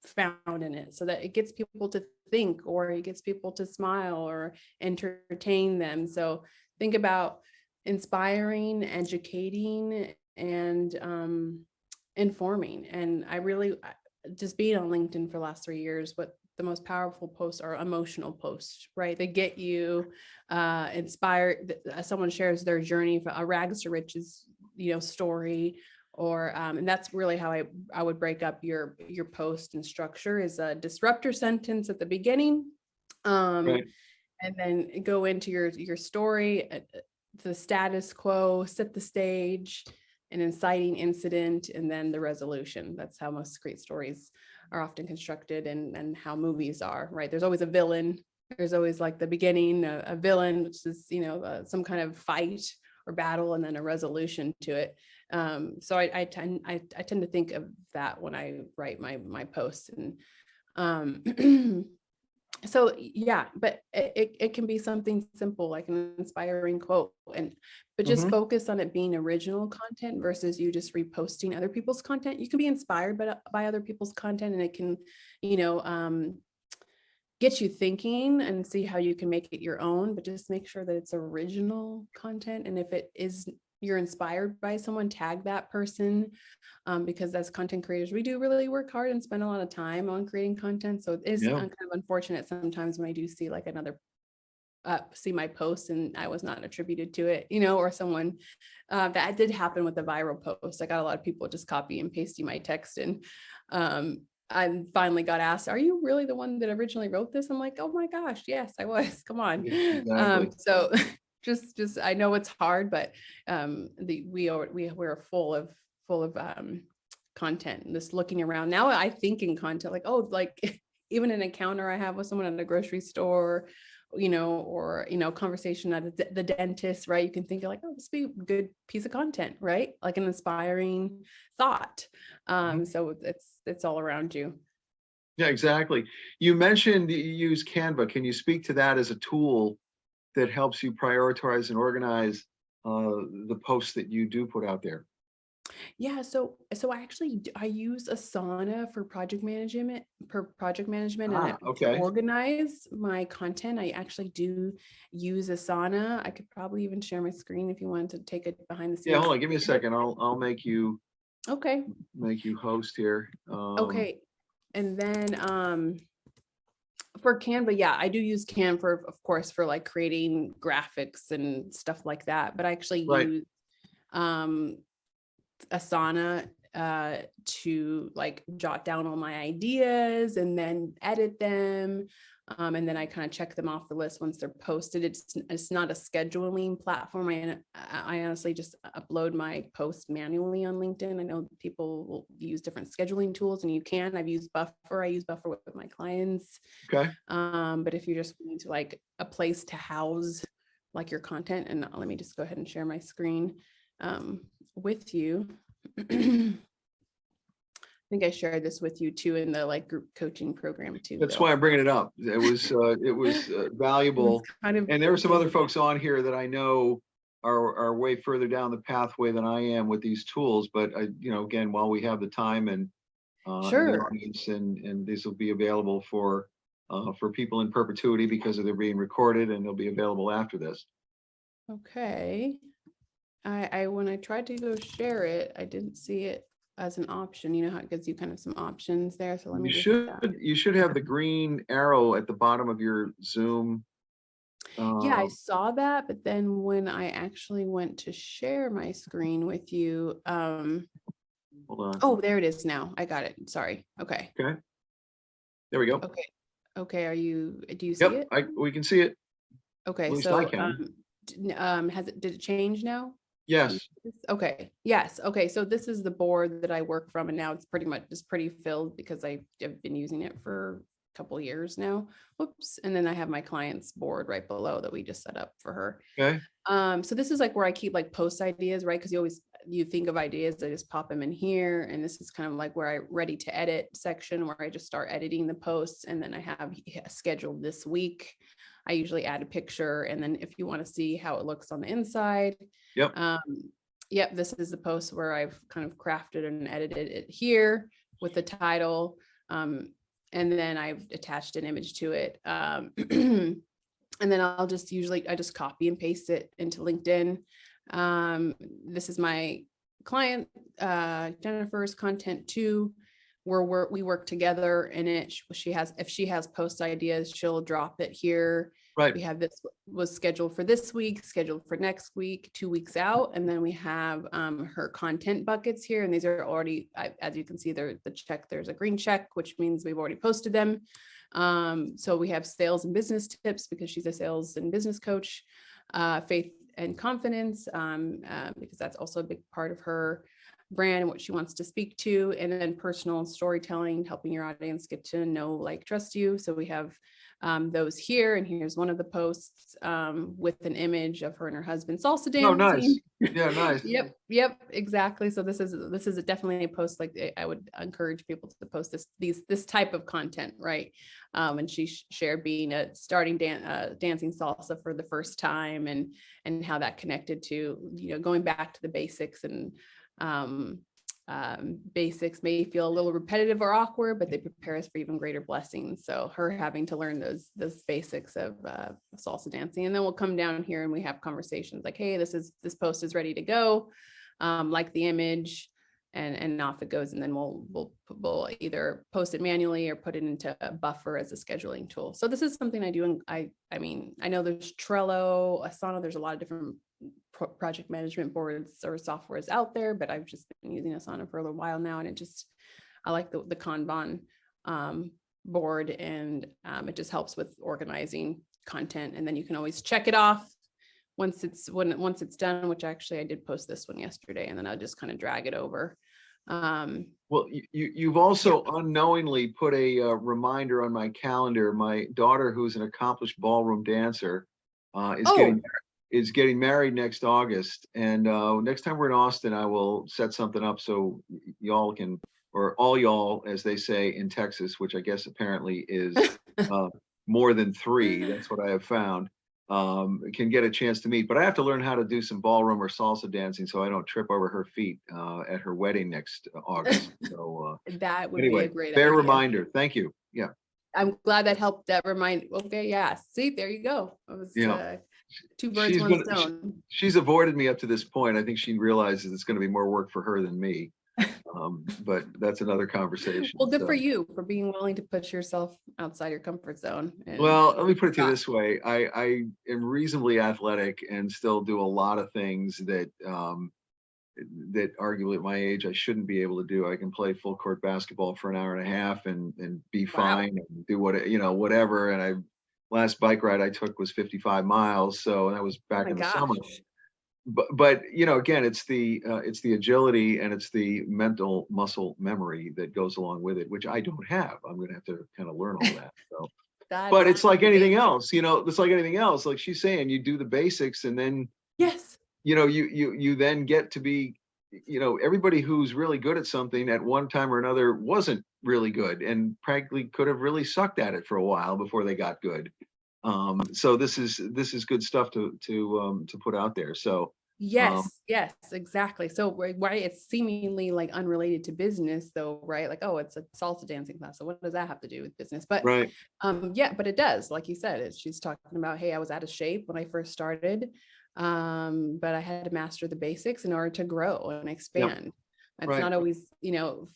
found in it, so that it gets people to think, or it gets people to smile or entertain them. So think about inspiring, educating, and informing. And just being on LinkedIn for the last 3 years, what the most powerful posts are emotional posts, right? They get you inspired. Someone shares their journey from a rags to riches, story, or and that's really how I would break up your post and structure, is a disruptor sentence at the beginning, Right. and then go into your story, the status quo, set the stage, an inciting incident, and then the resolution. That's how most great stories are often constructed, and how movies are, right? There's always a villain. There's always, like, the beginning, a villain, which is, some kind of fight or battle, and then a resolution to it. So I tend to think of that when I write my posts. And so yeah, but it can be something simple, like an inspiring quote, but just Hmm. focus on it being original content versus you just reposting other people's content. You can be inspired by other people's content, and it can, you know, get you thinking and see how you can make it your own, but just make sure that it's original content. And if it is, you're inspired by someone, tag that person, because as content creators, we do really work hard and spend a lot of time on creating content. So it is Yeah. kind of unfortunate sometimes when I do see like another see my post and I was not attributed to it, or someone that did happen with the viral post. I got a lot of people just copy and pasting my text, and I finally got asked, "Are you really the one that originally wrote this?" I'm like, "Oh my gosh, yes, I was. Come on." Yeah, exactly. So just I know it's hard, but we're full of content, and just looking around now, I think in content like, oh, like even an encounter I have with someone at a grocery store, or conversation at the dentist, right? You can think of like, oh, this would be a good piece of content, right? Like an inspiring thought. So it's all around you. Yeah, exactly. You mentioned you use Canva. Can you speak to that as a tool that helps you prioritize and organize the posts that you do put out there? Yeah, so I use Asana for project management, and Ah, to okay. organize my content. I actually do use Asana. I could probably even share my screen if you wanted to take it behind the Yeah, scenes. hold on. Give me a second. I'll Okay. make you host here. Okay. And then for Canva, yeah, I do use Canva, of course, for like creating graphics and stuff like that. But I actually Right. use um Asana to like jot down all my ideas and then edit them. And then I kind of check them off the list once they're posted. It's not a scheduling platform. I honestly just upload my posts manually on LinkedIn. I know people will use different scheduling tools, and you can. I've used Buffer. I use Buffer with my clients. Okay. But if you're just going to like a place to house like your content, and let me just go ahead and share my screen with you. I think I shared this with you too in the like group coaching program too, That's Bill. why I'm bringing it up. It was valuable, Kind of and there are some other folks on here that I know are way further down the pathway than I am with these tools. But again, while we have the time and the Sure. audience, and these will be available for people in perpetuity because they're being recorded, and they'll be available after this. Okay. I when I tried to go share it, I didn't see it as an option. You know how it gives you kind of some options there. So let me just You should have the green arrow at the bottom of your Zoom. yeah, I Um, saw that, but then when I actually went to share my screen with you, Hold on. oh, there it is now. I got it. Sorry. Okay. Okay, there we go. Okay. Okay. Do you see Yep, it? we can see it. At Okay. least I So can. did it change now? Yes. Okay. Yes. Okay. So this is the board that I work from, and now it's pretty filled because I've been using it for a couple of years now. Whoops. And then I have my client's board right below that we just set up for her. Okay. So this is like where I keep like post ideas, right? Because you think of ideas, I just pop them in here. And this is kind of like where I ready to edit section where I just start editing the posts. And then I have scheduled this week. I usually add a picture. And then if you want to see how it looks on the inside, Yep. yep, this is the post where I've kind of crafted and edited it here with the title. And then I've attached an image to it. And then I just copy and paste it into LinkedIn. This is my client, Jennifer's content too, where we work together, and if she has post ideas, she'll drop it here. Right. We have this was scheduled for this week, scheduled for next week, 2 weeks out. And then we have her content buckets here. And these are already, as you can see, there's a green check, which means we've already posted them. So we have sales and business tips because she's a sales and business coach, faith and confidence, because that's also a big part of her brand and what she wants to speak to. And then personal storytelling, helping your audience get to know, like, trust you. So we have those here. And here's one of the posts with an image of her and her husband salsa dancing. Oh, nice. Yeah, nice. Yep, exactly. So this is definitely a post like I would encourage people to post this type of content, right? And she shared being starting dancing salsa for the first time, and how that connected to going back to the basics, and basics may feel a little repetitive or awkward, but they prepare us for even greater blessings. So her having to learn those basics of salsa dancing, and then we'll come down here and we have conversations like, hey, this post is ready to go, like the image, and off it goes. And then we'll either post it manually or put it into a Buffer as a scheduling tool. So this is something I do. And I mean, I know there's Trello, Asana, there's a lot of different project management boards or softwares out there, but I've just been using Asana for a little while now. And I like the Kanban board, and it just helps with organizing content. And then you can always check it off once it's done, which actually I did post this one yesterday, and then I'll just kind of drag it over. Well, you've also unknowingly put a reminder on my calendar. My daughter, who's an accomplished ballroom dancer, is getting married next August. And next time we're in Austin, I will set something up so y'all can, or all y'all, as they say in Texas, which I guess apparently is more than 3. That's what I have found. Can get a chance to meet, but I have to learn how to do some ballroom or salsa dancing so I don't trip over her feet at her wedding next August. So that would anyway, be a great fair idea. reminder. Thank you. Yeah. I'm glad that helped that remind. Okay. Yeah. See, there you go. It was 2 birds, 1 stone. She's avoided me up to this point. I think she realizes it's going to be more work for her than me. But that's another conversation. Well, good for you for being willing to push yourself outside your comfort zone. Well, let me put it to you this way. I am reasonably athletic and still do a lot of things that that arguably at my age I shouldn't be able to do. I can play full court basketball for an hour and a half and be fine and do whatever. And last bike ride I took was 55 miles. So that was back in the summer. But again, it's the agility and it's the mental muscle memory that goes along with it, which I don't have. I'm going to have to kind of learn all that. So, but it's like anything else, it's like anything else. Like she's saying, you do the basics, and then you then get to be, everybody who's really good at something at one time or another wasn't really good, and practically could have really sucked at it for a while before they got good. So this is good stuff to put out there. So yes, exactly. So right, it's seemingly like unrelated to business though, right? Like, oh, it's a salsa dancing class. So what does that have to do with business? But right. But it does. Like you said, she's talking about, hey, I was out of shape when I first started. But I had to master the basics in order to grow and expand. Yep. It's not always,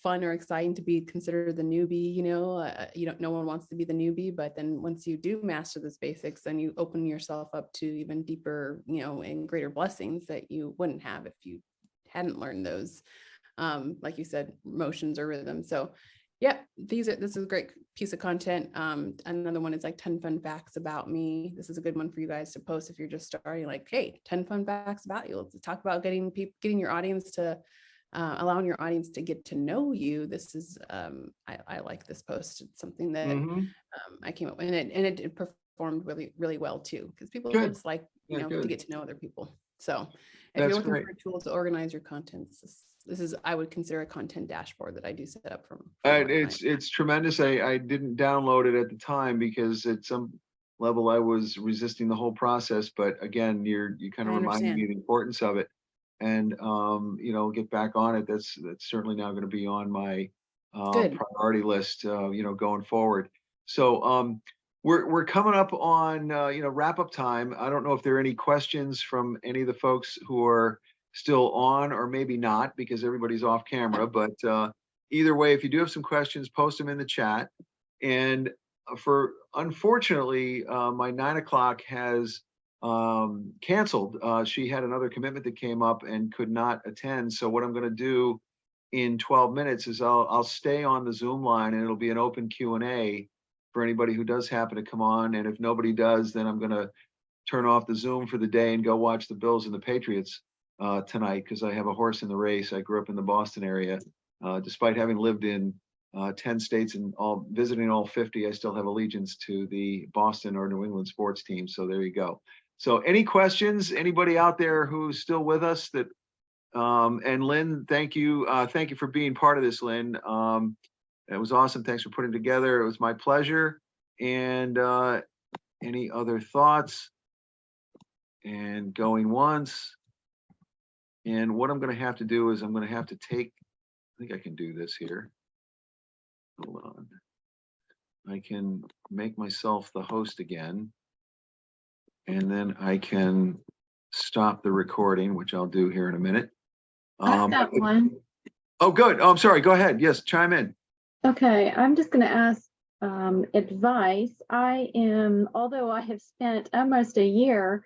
fun or exciting to be considered the newbie, no one wants to be the newbie, but then once you do master those basics, then you open yourself up to even deeper, and greater blessings that you wouldn't have if you hadn't learned those, like you said, motions or rhythms. So yeah, this is a great piece of content. Another one is like 10 fun facts about me. This is a good one for you guys to post if you're just starting, like, hey, 10 fun facts about you. Let's talk about getting your audience to allowing your audience to get to know you. This is I like this post. It's something that I came up with, and it performed really, really well too, because people just like to get to know other people. So if you're looking for a tool to organize your content, this is I would consider a content dashboard that I do set up from it's tremendous. I didn't download it at the time because at some level I was resisting the whole process, but again, you kind of reminded me of the importance of it. And get back on it. That's certainly now going to be on my priority list, going forward. So we're coming up on wrap up time. I don't know if there are any questions from any of the folks who are still on, or maybe not, because everybody's off camera. But either way, if you do have some questions, post them in the chat. And unfortunately, my 9 o'clock has canceled. She had another commitment that came up and could not attend. So what I'm going to do in 12 minutes is I'll stay on the Zoom line, and it'll be an open Q&A for anybody who does happen to come on. And if nobody does, then I'm going to turn off the Zoom for the day and go watch the Bills and the Patriots tonight, because I have a horse in the race. I grew up in the Boston area. Despite having lived in 10 states and visiting all 50, I still have allegiance to the Boston or New England sports team. So there you go. So any questions, anybody out there who's still with us that, and Lynn, thank you. Thank you for being part of this, Lynn. It was awesome. Thanks for putting it together. It was my pleasure. And any other thoughts? And going once. And what I'm going to have to do is I'm going to have to take, I think I can do this here. Hold on. I can make myself the host again. And then I can stop the recording, which I'll do here in a minute. I've got one. Oh, good. Oh, I'm sorry. Go ahead. Yes, chime in. Okay, I'm just going to ask advice. Although I have spent almost a year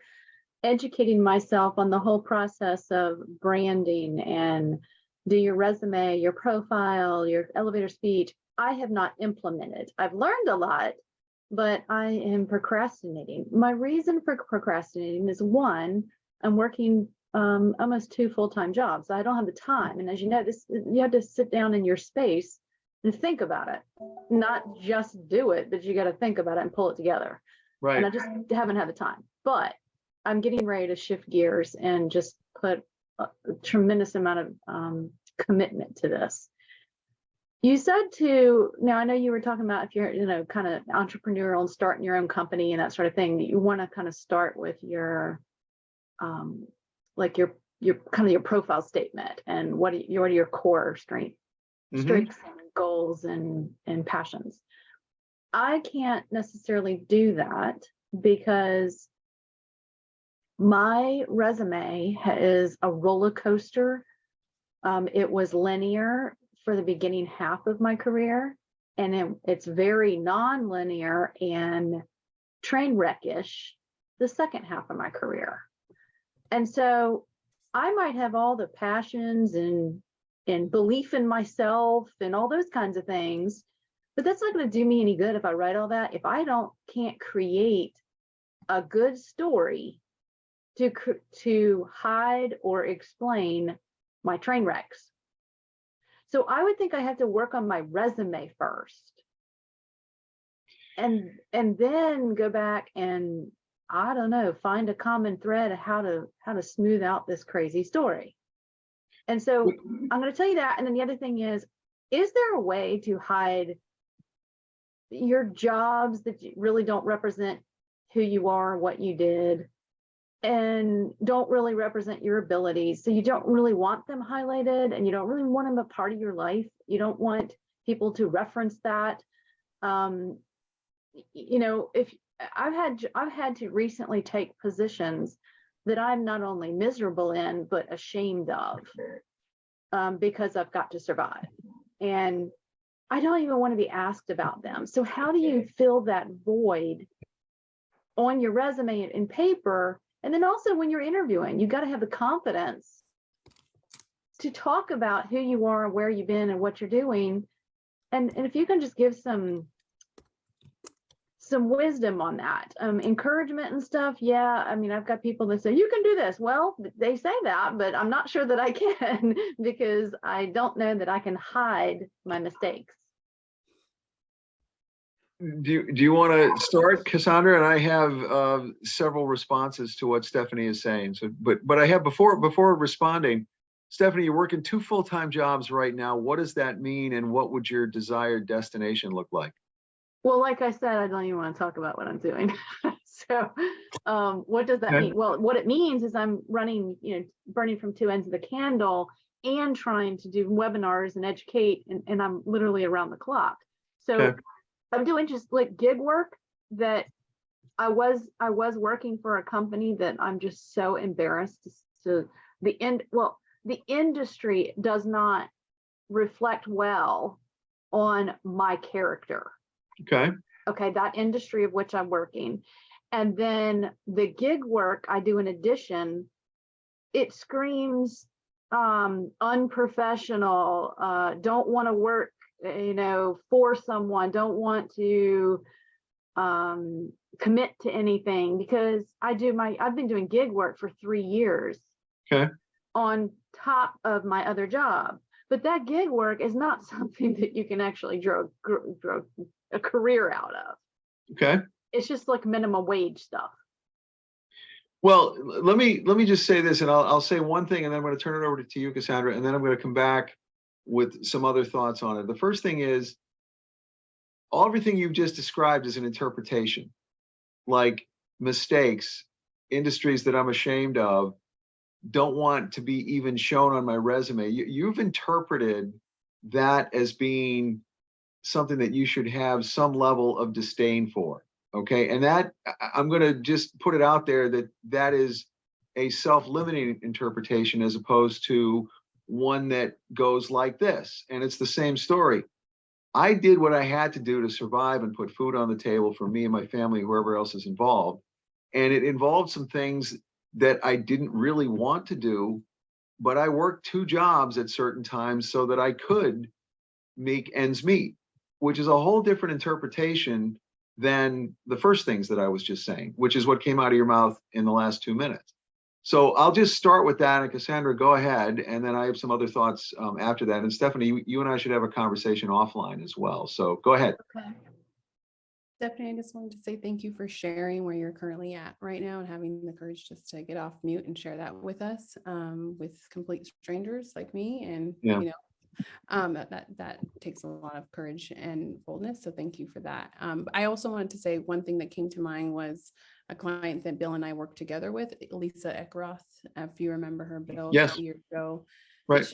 educating myself on the whole process of branding and do your resume, your profile, your elevator speech, I have not implemented. I've learned a lot, but I am procrastinating. My reason for procrastinating is one, I'm working almost 2 full-time jobs. I don't have the time. And as you know, you have to sit down in your space and think about it, not just do it, but you got to think about it and pull it together. Right. And I just haven't had the time. But I'm getting ready to shift gears and just put a tremendous amount of commitment to this. You said now I know you were talking about if you're, kind of entrepreneurial and starting your own company and that sort of thing, you want to kind of start with your, like your kind of your profile statement and what are your core strengths and goals and passions. I can't necessarily do that because my resume is a roller coaster. It was linear for the beginning half of my career, and it's very non-linear and train wreck-ish the second half of my career. And so I might have all the passions and belief in myself and all those kinds of things, but that's not going to do me any good if I write all that if I can't create a good story to hide or explain my train wrecks. So I would think I have to work on my resume first, and then go back and, I don't know, find a common thread of how to smooth out this crazy story. And so I'm going to tell you that. And then the other thing is there a way to hide your jobs that really don't represent who you are, what you did, and don't really represent your abilities? So you don't really want them highlighted, and you don't really want them a part of your life. You don't want people to reference that. If I've had to recently take positions that I'm not only miserable in, but ashamed of, because I've got to survive. And I don't even want to be asked about them. So how do you fill that void on your resume and paper? And then also when you're interviewing, you got to have the confidence to talk about who you are, where you've been, and what you're doing. And if you can just give some wisdom on that, encouragement and stuff. Yeah, I mean, I've got people that say, you can do this. Well, they say that, but I'm not sure that I can because I don't know that I can hide my mistakes. Do you want to start, Cassandra? And I have several responses to what Stephanie is saying. So, but I have before responding, Stephanie, you're working 2 full-time jobs right now. What does that mean, and what would your desired destination look like? Well, like I said, I don't even want to talk about what I'm doing. So what does that mean? Well, what it means is I'm running, burning from 2 ends of the candle and trying to do webinars and educate, and I'm literally around the clock. So I'm doing just like gig work that I was working for a company that I'm just so embarrassed to the end. Well, the industry does not reflect well on my character. Okay, that industry of which I'm working. And then the gig work I do in addition, it screams unprofessional, don't want to work, for someone, don't want to commit to anything, because I've been doing gig work for 3 years on top of my other job. But that gig work is not something that you can actually grow a career out of. It's just like minimum wage stuff. Well, let me just say this, and I'll say one thing, and then I'm going to turn it over to you, Cassandra, and then I'm going to come back with some other thoughts on it. The first thing is, everything you've just described is an interpretation, like mistakes, industries that I'm ashamed of, don't want to be even shown on my resume. You've interpreted that as being something that you should have some level of disdain for. Okay. And that, I'm going to just put it out there that is a self-limiting interpretation, as opposed to one that goes like this, and it's the same story. I did what I had to do to survive and put food on the table for me and my family, whoever else is involved. And it involved some things that I didn't really want to do, but I worked 2 jobs at certain times so that I could make ends meet, which is a whole different interpretation than the first things that I was just saying, which is what came out of your mouth in the last 2 minutes. So I'll just start with that, and Cassandra, go ahead, and then I have some other thoughts after that. And Stephanie, you and I should have a conversation offline as well. So go ahead. Okay. Stephanie, I just wanted to say thank you for sharing where you're currently at right now and having the courage just to get off mute and share that with us, with complete strangers like me. And Yeah. you know, that takes a lot of courage and boldness. So thank you for that. I also wanted to say one thing that came to mind was a client that Bill and I worked together with, Lisa Eckroth, if you remember her, Bill, Yes. a year ago. Right.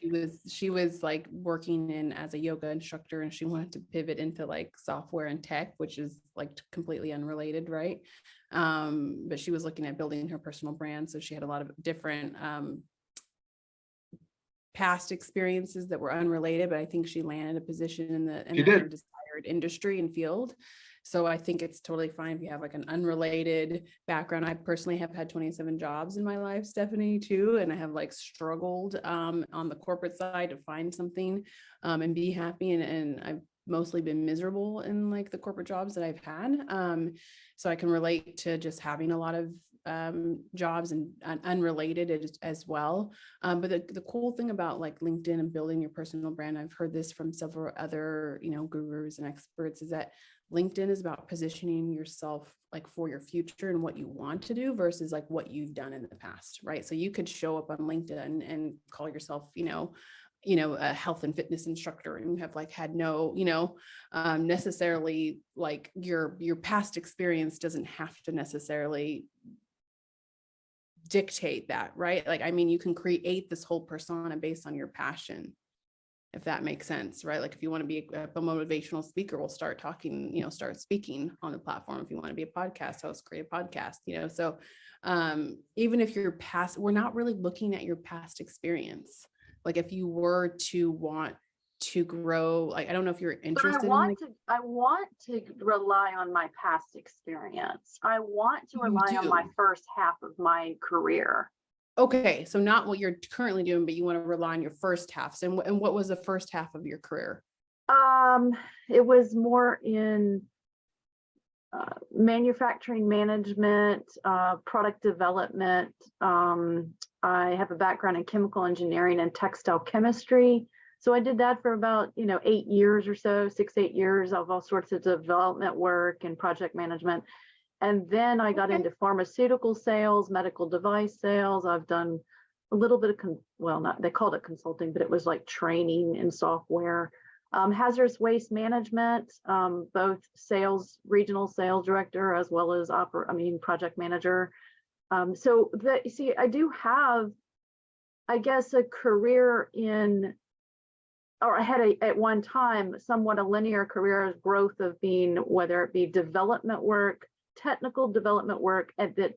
She was like working in as a yoga instructor, and she wanted to pivot into like software and tech, which is like completely unrelated, right? But she was looking at building her personal brand. So she had a lot of different past experiences that were unrelated, but I think she landed a position in her desired industry and field. So I think it's totally fine if you have like an unrelated background. I personally have had 27 jobs in my life, Stephanie, too. And I have like struggled on the corporate side to find something and be happy. And I've mostly been miserable in like the corporate jobs that I've had. So I can relate to just having a lot of jobs and unrelated as well. But the cool thing about like LinkedIn and building your personal brand, I've heard this from several other, you know, gurus and experts, is that LinkedIn is about positioning yourself like for your future and what you want to do versus like what you've done in the past, right? So you could show up on LinkedIn and call yourself, you know, a health and fitness instructor, and you have like had no, necessarily like your past experience doesn't have to necessarily dictate that, right? Like, I mean, you can create this whole persona based on your passion, if that makes sense, right? Like if you want to be a motivational speaker, we'll start talking, start speaking on the platform. If you want to be a podcast host, create a podcast, so even if you're past, we're not really looking at your past experience. Like if you were to want to grow, like, I don't know if you're interested I want to rely on my past experience. I want to rely on my first half of my career. Okay, so not what you're currently doing, but you want to rely on your first half. And what was the first half of your career? It was more in manufacturing management, product development. I have a background in chemical engineering and textile chemistry. So I did that for about, 8 years or so, 6-8 years of all sorts of development work and project management. And then I got into pharmaceutical sales, medical device sales. I've done a little bit of, they called it consulting, but it was like training in software. Hazardous waste management, both sales, regional sales director, as well as project manager. I do have, I guess, a career I had at one time somewhat a linear career growth of being, whether it be development work, technical development work, and that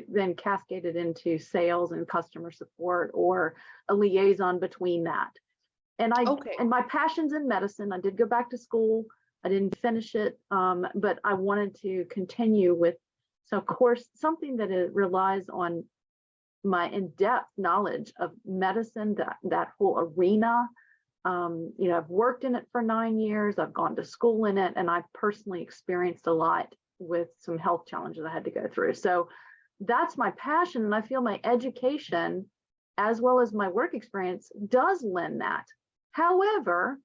then cascaded into sales and customer support, or a liaison between that. And and my passion's in medicine. I did go back to school. I didn't finish it, but I wanted to continue with. So of course, something that relies on my in-depth knowledge of medicine, that whole arena. I've worked in it for 9 years. I've gone to school in it, and I've personally experienced a lot with some health challenges I had to go through. So that's my passion, and I feel my education, as well as my work experience, does lend that. However,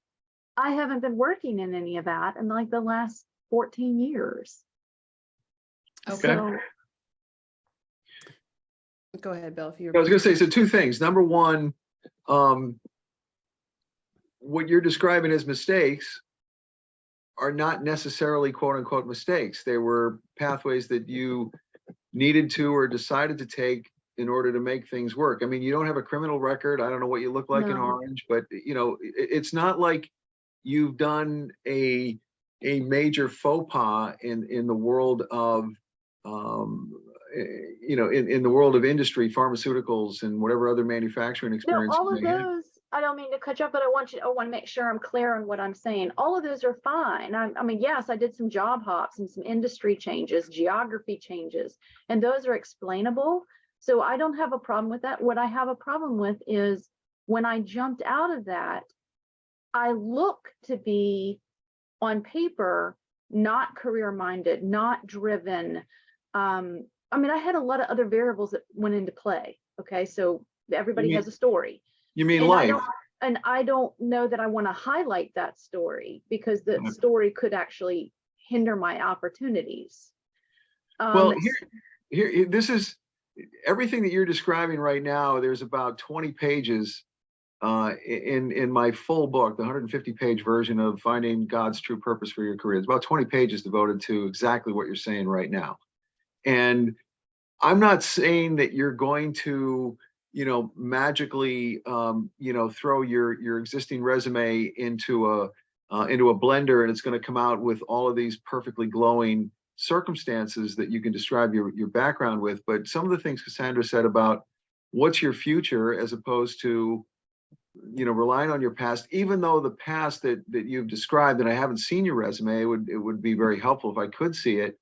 I haven't been working in any of that in like the last 14 years. Okay. So, go ahead, Bill. I was going to say, so 2 things. Number one, what you're describing as mistakes are not necessarily quote unquote mistakes. They were pathways that you needed to or decided to take in order to make things work. I mean, you don't have a criminal record. I don't know what you look like in orange, but it's not like you've done a major faux pas in the world of in the world of industry, pharmaceuticals, and whatever other manufacturing experience. all of those I don't mean to cut you off, but I want to make sure I'm clear on what I'm saying. All of those are fine. I mean, yes, I did some job hops and some industry changes, geography changes, and those are explainable. So I don't have a problem with that. What I have a problem with is when I jumped out of that, I look to be on paper, not career minded, not driven. I mean, I had a lot of other variables that went into play. Okay. So everybody has a story. You mean And life? I don't know that I want to highlight that story because the story could actually hinder my opportunities. Well, here, this is everything that you're describing right now. There's about 20 pages in my full book, the 150-page version of Finding God's True Purpose for Your Career. It's about 20 pages devoted to exactly what you're saying right now. And I'm not saying that you're going to, magically, throw your existing resume into a blender and it's going to come out with all of these perfectly glowing circumstances that you can describe your background with. But some of the things Cassandra said about what's your future, as opposed to, relying on your past, even though the past that you've described, and I haven't seen your resume, it would be very helpful if I could see it,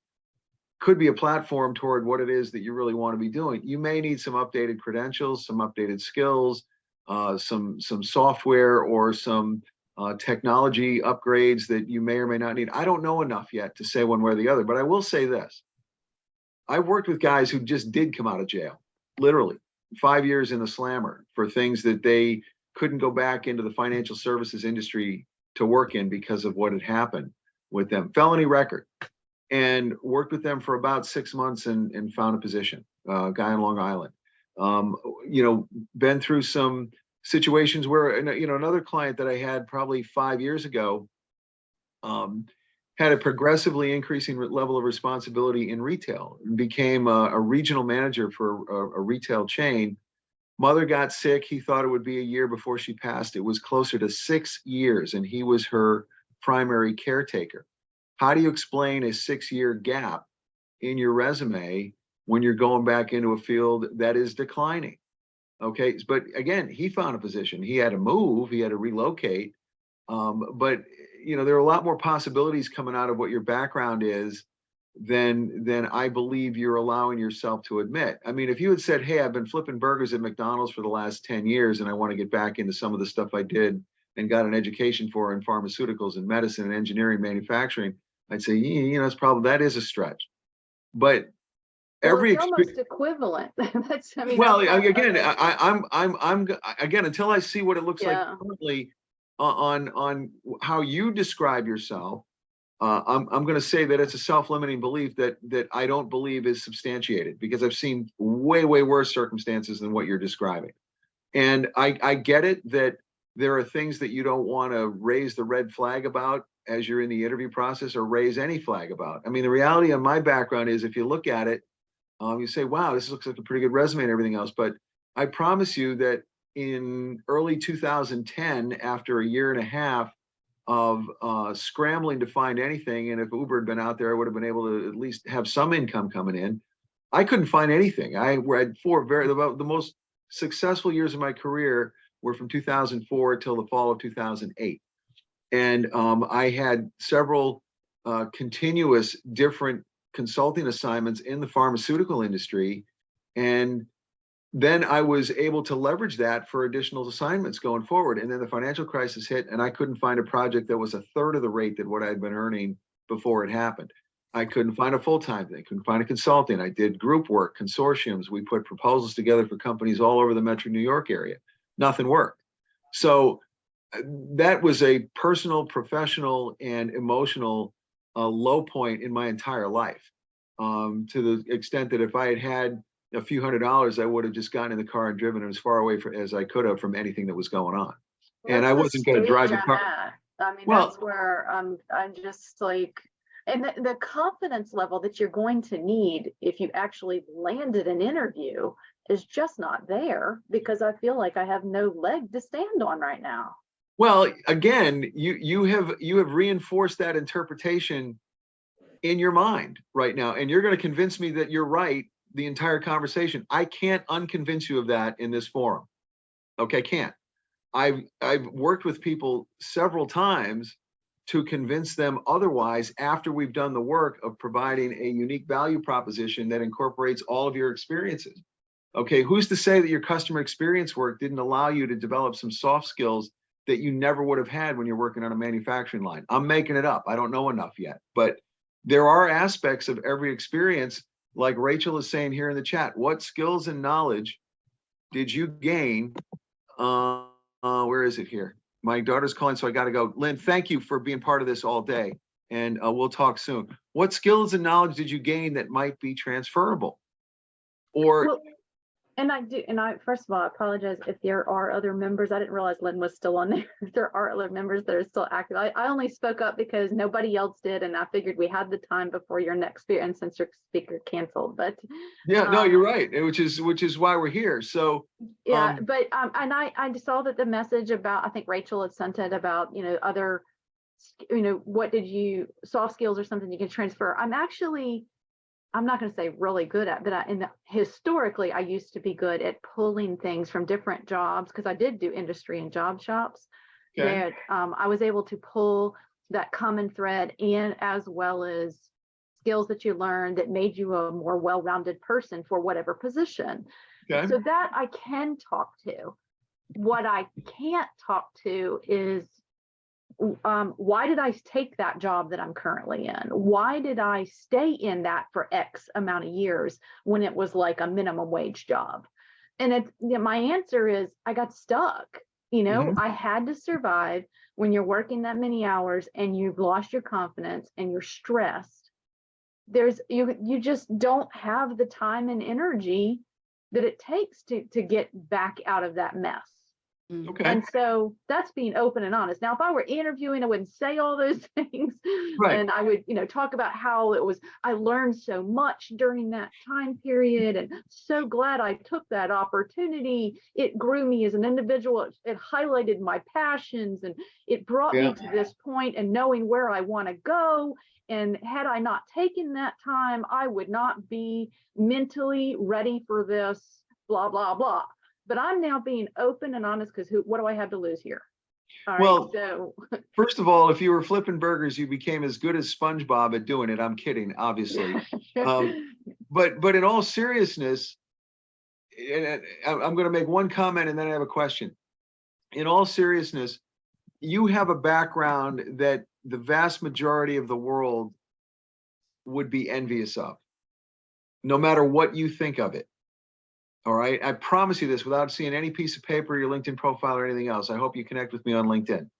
could be a platform toward what it is that you really want to be doing. You may need some updated credentials, some updated skills, some software or some technology upgrades that you may or may not need. I don't know enough yet to say one way or the other, but I will say this. I've worked with guys who just did come out of jail, literally 5 years in the slammer for things that they couldn't go back into the financial services industry to work in because of what had happened with them. Felony record. And worked with them for about 6 months and found a position, guy on Long Island. Been through some situations where, another client that I had probably 5 years ago had a progressively increasing level of responsibility in retail, became a regional manager for a retail chain. Mother got sick. He thought it would be a year before she passed. It was closer to 6 years, and he was her primary caretaker. How do you explain a 6-year gap in your resume when you're going back into a field that is declining? Okay, but again, he found a position. He had to move, he had to relocate. But there are a lot more possibilities coming out of what your background is than I believe you're allowing yourself to admit. I mean, if you had said, hey, I've been flipping burgers at McDonald's for the last 10 years and I want to get back into some of the stuff I did and got an education for in pharmaceuticals and medicine and engineering, manufacturing, I'd say, that is a stretch. But it's almost equivalent. Again, until I see what it looks like currently on how you describe yourself, I'm going to say that it's a self-limiting belief that I don't believe is substantiated, because I've seen way worse circumstances than what you're describing. And I get it that there are things that you don't want to raise the red flag about as you're in the interview process, or raise any flag about. I mean, the reality of my background is, if you look at it, you say, wow, this looks like a pretty good resume and everything else. But I promise you that in early 2010, after a year and a half of scrambling to find anything, and if Uber had been out there, I would have been able to at least have some income coming in. I couldn't find anything. I had the most successful years of my career were from 2004 till the fall of 2008. And I had several continuous different consulting assignments in the pharmaceutical industry. And then I was able to leverage that for additional assignments going forward. And then the financial crisis hit, and I couldn't find a project that was a third of the rate that what I'd been earning before it happened. I couldn't find a full-time thing, couldn't find a consulting. I did group work, consortiums. We put proposals together for companies all over the Metro New York area. Nothing worked. So that was a personal, professional, and emotional low point in my entire life, to the extent that if I had had a few $100s, I would have just gotten in the car and driven as far away as I could have from anything that was going on. Well, and I wasn't going to drive the car. I mean, that's where I'm just like, and the confidence level that you're going to need if you actually landed an interview is just not there, because I feel like I have no leg to stand on right now. Well, again, you have reinforced that interpretation in your mind right now, and you're going to convince me that you're right the entire conversation. I can't unconvince you of that in this forum. Okay, can't. I've worked with people several times to convince them otherwise after we've done the work of providing a unique value proposition that incorporates all of your experiences. Okay, who's to say that your customer experience work didn't allow you to develop some soft skills that you never would have had when you're working on a manufacturing line? I'm making it up. I don't know enough yet, but there are aspects of every experience, like Rachel is saying here in the chat. What skills and knowledge did you gain? Where is it here? My daughter's calling, so I got to go. Lynn, thank you for being part of this all day, and we'll talk soon. What skills and knowledge did you gain that might be transferable? Or Well, and I first of all, I apologize if there are other members. I didn't realize Lynn was still on there. If there are other members that are still active. I only spoke up because nobody else did, and I figured we had the time before your next speaker, and since your speaker canceled. But yeah, no, you're right. Which is why we're here. So yeah, but and I saw that the message about, I think Rachel had sent it about, other, what did you, soft skills or something you can transfer. I'm not going to say really good at, but historically, I used to be good at pulling things from different jobs, because I did do industry and job shops. okay. That I was able to pull that common thread, and as well as skills that you learned that made you a more well-rounded person for whatever position. Okay. So that I can talk to. What I can't talk to is, why did I take that job that I'm currently in? Why did I stay in that for X amount of years when it was like a minimum wage job? And my answer is, I got stuck. I had to survive. When you're working that many hours and you've lost your confidence and you're stressed, you just don't have the time and energy that it takes to get back out of that mess. Okay. And so that's being open and honest. Now, if I were interviewing, I wouldn't say all those things. Right. And I would, talk about how I learned so much during that time period, and so glad I took that opportunity. It grew me as an individual. It highlighted my passions, and it brought me to this point and knowing where I want to go. And had I not taken that time, I would not be mentally ready for this, blah, blah, blah. But I'm now being open and honest, because what do I have to lose here? All well, right, so first of all, if you were flipping burgers, you became as good as SpongeBob at doing it. I'm kidding, obviously. But in all seriousness, and I'm going to make one comment and then I have a question. In all seriousness, you have a background that the vast majority of the world would be envious of, no matter what you think of it. All right. I promise you this without seeing any piece of paper, your LinkedIn profile, or anything else. I hope you connect with me on LinkedIn.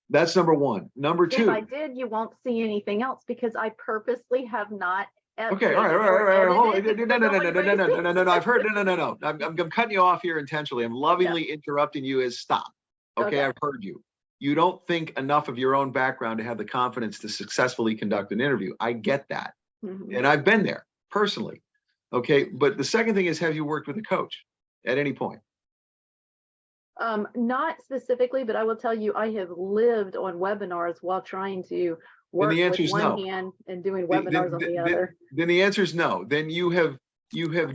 That's number one. Number two. If I did, you won't see anything else, because I purposely have not. Okay. All right. No. I've heard. No. I'm cutting you off here intentionally. I'm lovingly interrupting you as stop. Okay. I've heard you. You don't think enough of your own background to have the confidence to successfully conduct an interview. I get that. And I've been there personally. Okay, but the second thing is, have you worked with a coach at any point? Not specifically, but I will tell you, I have lived on webinars while trying to work with one hand and doing webinars on the other. Then the answer is no. Then you have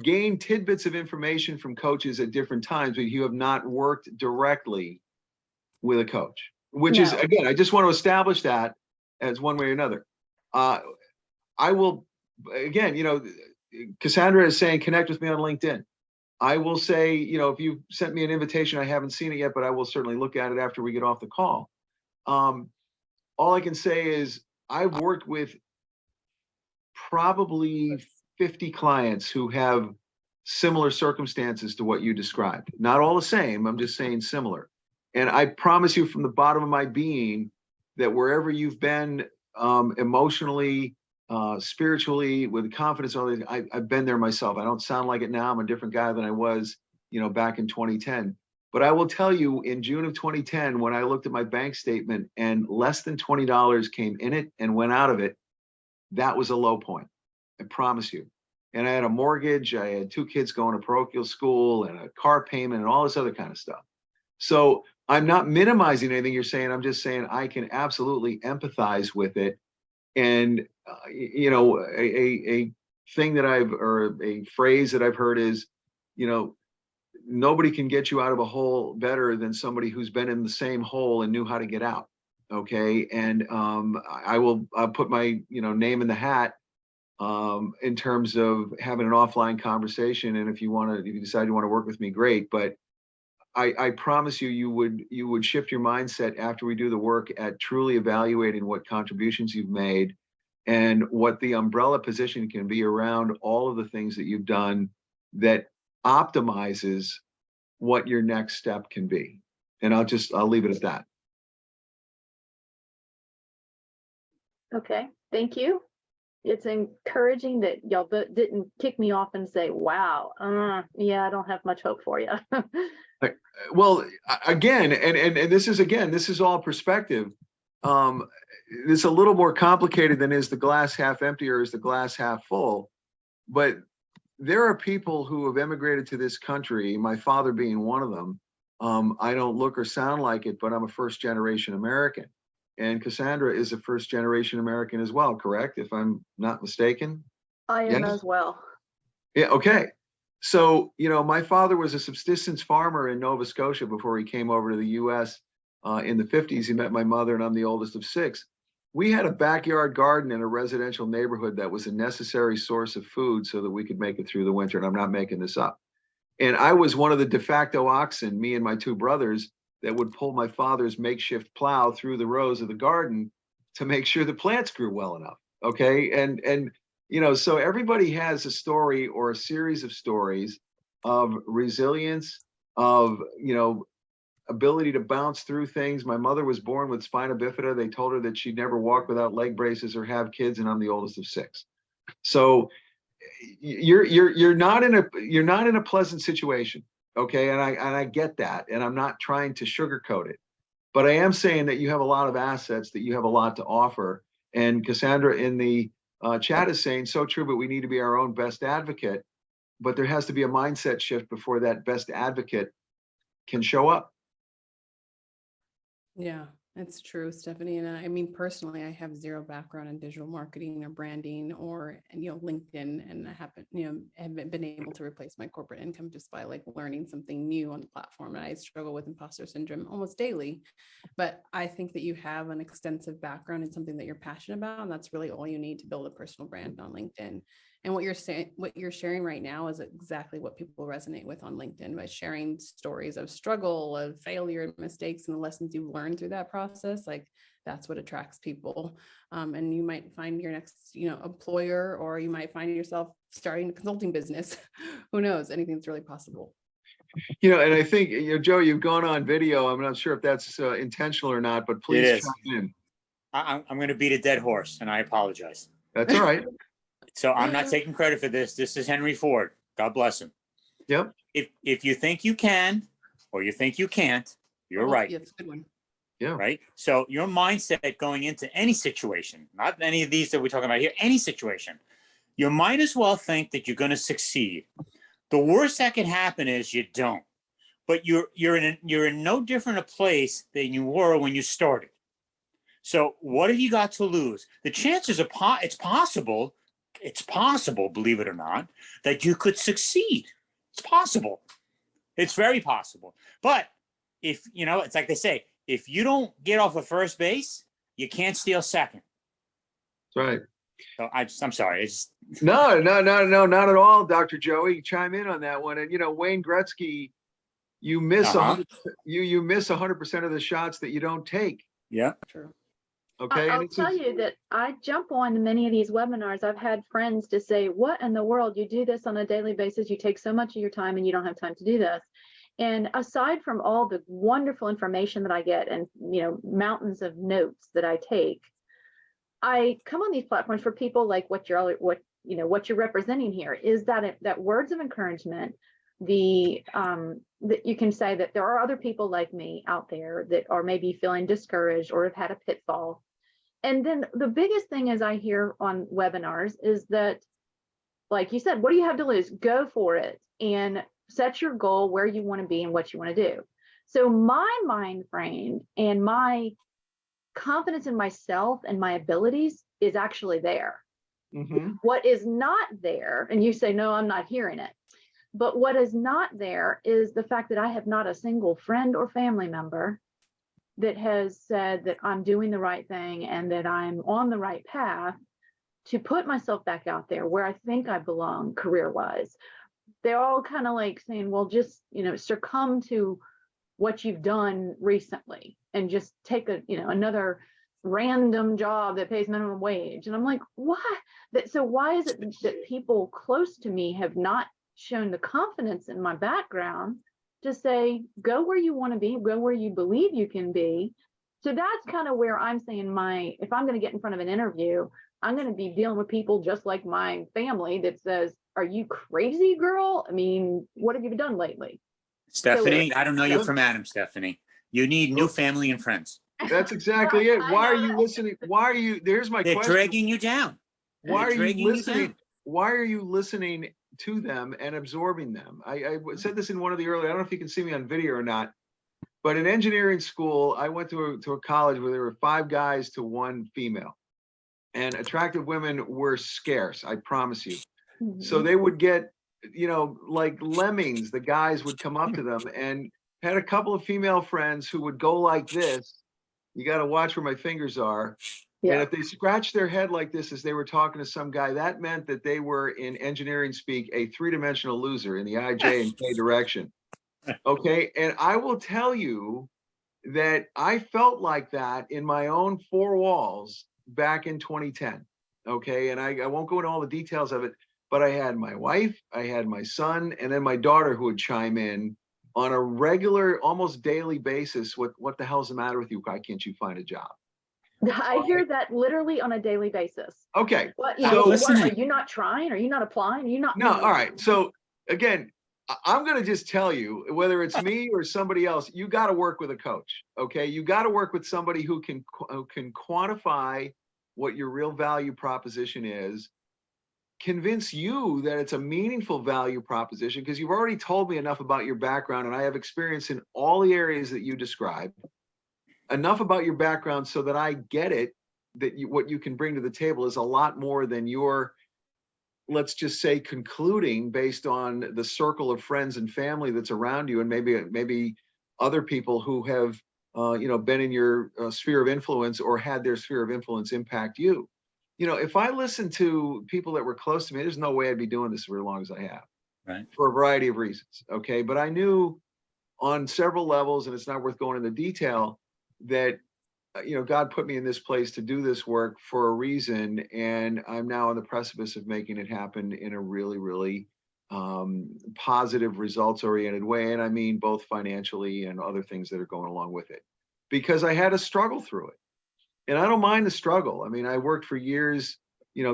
gained tidbits of information from coaches at different times, but you have not worked directly with a coach, which is, again, I just want to establish that as one way or another. I will, again, Cassandra is saying, connect with me on LinkedIn. I will say, if you sent me an invitation, I haven't seen it yet, but I will certainly look at it after we get off the call. All I can say is I've worked with probably 50 clients who have similar circumstances to what you described. Not all the same, I'm just saying similar. And I promise you from the bottom of my being that wherever you've been emotionally, spiritually, with confidence, I've been there myself. I don't sound like it now. I'm a different guy than I was, back in 2010. But I will tell you, in June of 2010, when I looked at my bank statement and less than $20 came in it and went out of it, that was a low point. I promise you. And I had a mortgage. I had 2 kids going to parochial school and a car payment and all this other kind of stuff. So I'm not minimizing anything you're saying. I'm just saying I can absolutely empathize with it. And, a thing that or a phrase that I've heard is, nobody can get you out of a hole better than somebody who's been in the same hole and knew how to get out. Okay. And I'll put my, name in the hat in terms of having an offline conversation. And if you decide you want to work with me, great. But I promise you would shift your mindset after we do the work at truly evaluating what contributions you've made and what the umbrella position can be around all of the things that you've done that optimizes what your next step can be. And I'll leave it at that. Okay, thank you. It's encouraging that y'all didn't kick me off and say, wow, yeah, I don't have much hope for you. Well, again, and this is all perspective. It's a little more complicated than is the glass half empty or is the glass half full. But there are people who have immigrated to this country, my father being one of them. I don't look or sound like it, but I'm a first-generation American. And Cassandra is a first-generation American as well, correct? If I'm not mistaken? I am as well. Yeah, okay. So, my father was a subsistence farmer in Nova Scotia before he came over to the US in the 50s. He met my mother, and I'm the oldest of 6. We had a backyard garden in a residential neighborhood that was a necessary source of food so that we could make it through the winter. And I'm not making this up. And I was one of the de facto oxen, me and my 2 brothers, that would pull my father's makeshift plow through the rows of the garden to make sure the plants grew well enough. Okay. And so everybody has a story or a series of stories of resilience, of, ability to bounce through things. My mother was born with spina bifida. They told her that she'd never walk without leg braces or have kids, and I'm the oldest of 6. So you're not in a pleasant situation, okay? And I get that, and I'm not trying to sugarcoat it, but I am saying that you have a lot of assets, that you have a lot to offer. And Cassandra in the chat is saying so true, but we need to be our own best advocate. But there has to be a mindset shift before that best advocate can show up. Yeah, it's true, Stephanie. And I mean, personally, I have zero background in digital marketing or branding or, LinkedIn. And I haven't been able to replace my corporate income just by learning something new on the platform. And I struggle with imposter syndrome almost daily. But I think that you have an extensive background in something that you're passionate about. And that's really all you need to build a personal brand on LinkedIn. And what you're sharing right now is exactly what people resonate with on LinkedIn, by sharing stories of struggle, of failure and mistakes and the lessons you've learned through that process. That's what attracts people. And you might find your next, employer, or you might find yourself starting a consulting business. Who knows? Anything's really possible. And I think, Joe, you've gone on video. I'm not sure if that's intentional or not, but please chime in. I'm going to beat a dead horse, and I apologize. That's all right. So I'm not taking credit for this. This is Henry Ford. God bless him. Yep. If you think you can, or you think you can't, you're right. Yeah, that's a good one. Yeah. Right. So your mindset going into any situation, not any of these that we're talking about here, any situation, you might as well think that you're going to succeed. The worst that could happen is you don't. But you're in no different a place than you were when you started. So what have you got to lose? The chances are it's possible. It's possible, believe it or not, that you could succeed. It's possible. It's very possible. But if, it's like they say, if you don't get off of first base, you can't steal second. That's right. So I'm sorry. No, not at all, Dr. Joey. Chime in on that one. And, Wayne Gretzky, you miss 100%, you miss 100% of the shots that you don't take. Yeah. True. Okay. I'll tell you that I jump on many of these webinars. I've had friends to say, what in the world? You do this on a daily basis. You take so much of your time and you don't have time to do this. And aside from all the wonderful information that I get and, mountains of notes that I take, I come on these platforms for people like what you're representing here, is that words of encouragement, that you can say that there are other people like me out there that are maybe feeling discouraged or have had a pitfall. And then the biggest thing is I hear on webinars is that, like you said, what do you have to lose? Go for it and set your goal where you want to be and what you want to do. So my mind frame and my confidence in myself and my abilities is actually there. Mm-hmm. What is not there, and you say, no, I'm not hearing it. But what is not there is the fact that I have not a single friend or family member that has said that I'm doing the right thing and that I'm on the right path to put myself back out there where I think I belong career-wise. They're all kind of like saying, well, just, succumb to what you've done recently and just take another random job that pays minimum wage. And I'm like, what? So why is it that people close to me have not shown the confidence in my background to say, go where you want to be, go where you believe you can be? So that's kind of where I'm saying if I'm going to get in front of an interview, I'm going to be dealing with people just like my family that says, are you crazy, girl? I mean, what have you done lately? Stephanie, I don't know you Yeah. from Adam, Stephanie. You need new family and friends. That's exactly it. Why are you listening? There's my They're question. dragging you down. Why They're are you dragging you listening? down. Why are you listening to them and absorbing them? I said this in one of the early, I don't know if you can see me on video or not, but in engineering school, I went to a college where there were 5 guys to 1 female, and attractive women were scarce, I promise you. So they would get, like lemmings, the guys would come up to them, and had a couple of female friends who would go like this. You got to watch where my fingers are. Yeah. And if they scratched their head like this as they were talking to some guy, that meant that they were, in engineering speak, a 3-dimensional loser in the I, J, and K direction. Okay. And I will tell you that I felt like that in my own 4 walls back in 2010. Okay. And I won't go into all the details of it, but I had my wife, I had my son, and then my daughter who would chime in on a regular, almost daily basis. What the hell's the matter with you? Why can't you find a job? I hear that literally on a daily basis. Okay. What, So are you not trying? Are you not applying? Are you not? No, all right. So again, I'm going to just tell you, whether it's me or somebody else, you got to work with a coach. Okay. You got to work with somebody who can quantify what your real value proposition is, convince you that it's a meaningful value proposition, because you've already told me enough about your background, and I have experience in all the areas that you described. Enough about your background so that I get it, that what you can bring to the table is a lot more than your, let's just say, concluding based on the circle of friends and family that's around you, and maybe other people who have been in your sphere of influence or had their sphere of influence impact you. If I listened to people that were close to me, there's no way I'd be doing this for as long as I have, Right? For a variety of reasons. Okay. But I knew on several levels, and it's not worth going into detail, that God put me in this place to do this work for a reason, and I'm now on the precipice of making it happen in a really, really positive, results-oriented way. And I mean both financially and other things that are going along with it, because I had to struggle through it. And I don't mind the struggle. I mean, I worked for years,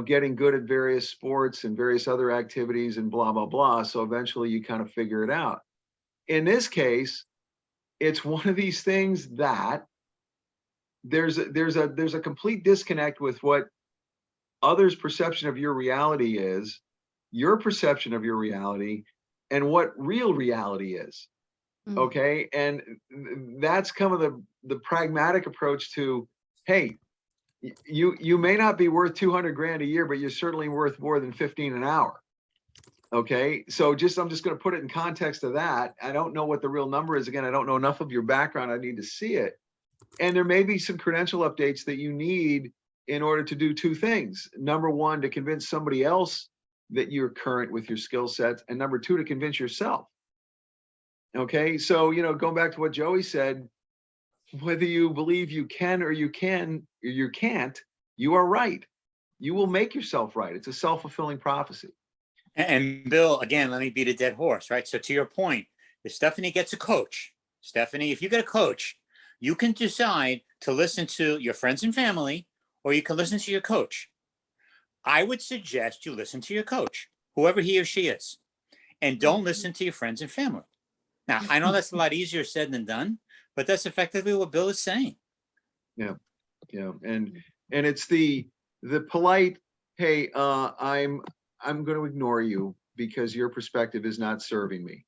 getting good at various sports and various other activities and blah, blah, blah. So eventually you kind of figure it out. In this case, it's one of these things that there's a complete disconnect with what others' perception of your reality is, your perception of your reality, and what real reality is. Okay. And that's kind of the pragmatic approach to, hey, you may not be worth 200 grand a year, but you're certainly worth more than 15 an hour. Okay. So I'm just going to put it in context of that. I don't know what the real number is. Again, I don't know enough of your background. I need to see it. And there may be some credential updates that you need in order to do 2 things. Number 1, to convince somebody else that you're current with your skill sets. And number 2, to convince yourself. Okay. So, going back to what Joey said, whether you believe you can or you can't, you are right. You will make yourself right. It's a self-fulfilling prophecy. And Bill, again, let me beat a dead horse, right? So to your point, if Stephanie gets a coach, Stephanie, if you get a coach, you can decide to listen to your friends and family, or you can listen to your coach. I would suggest you listen to your coach, whoever he or she is, and don't listen to your friends and family. Now, I know that's a lot easier said than done, but that's effectively what Bill is saying. Yeah. And it's the polite, hey, I'm going to ignore you because your perspective is not serving me.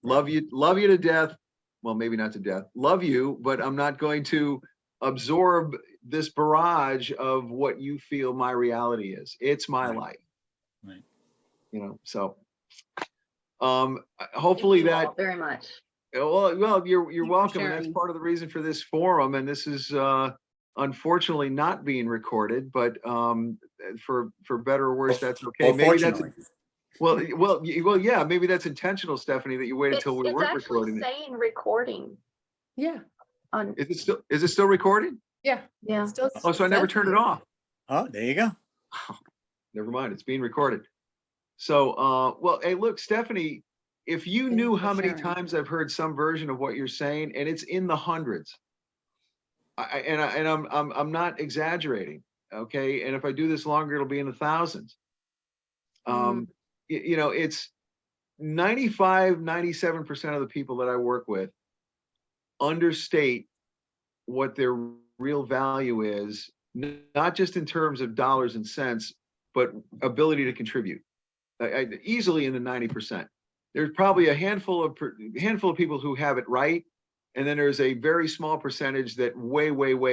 Love you to death. Well, maybe not to death. Love you, but I'm not going to absorb this barrage of what you feel my reality is. It's my life. Right. So Hopefully Thank you that, all very much. well, you're for welcome. And that's sharing. part of the reason for this forum. And this is, unfortunately not being recorded, but, for better or worse, that's okay. Maybe that's, Unfortunately. well, yeah, maybe that's intentional, Stephanie, that you waited till we It's weren't actually recording it. saying recording Yeah, on, Is it still recording? yeah. yeah. it still Oh, so I never says turned it is. off. Oh, there you go. Never mind, it's being recorded. So, well, hey, look, Stephanie, if you Thanks knew for how many sharing. times I've heard some version of what you're saying, and it's in the hundreds. I'm not exaggerating, okay? And if I do this longer, it'll be in the thousands. You know, it's 95, 97% of the people that I work with understate what their real value is, not just in terms of dollars and cents, but ability to contribute. Easily in the 90%. There's probably a handful of people who have it right, and then there's a very small percentage that way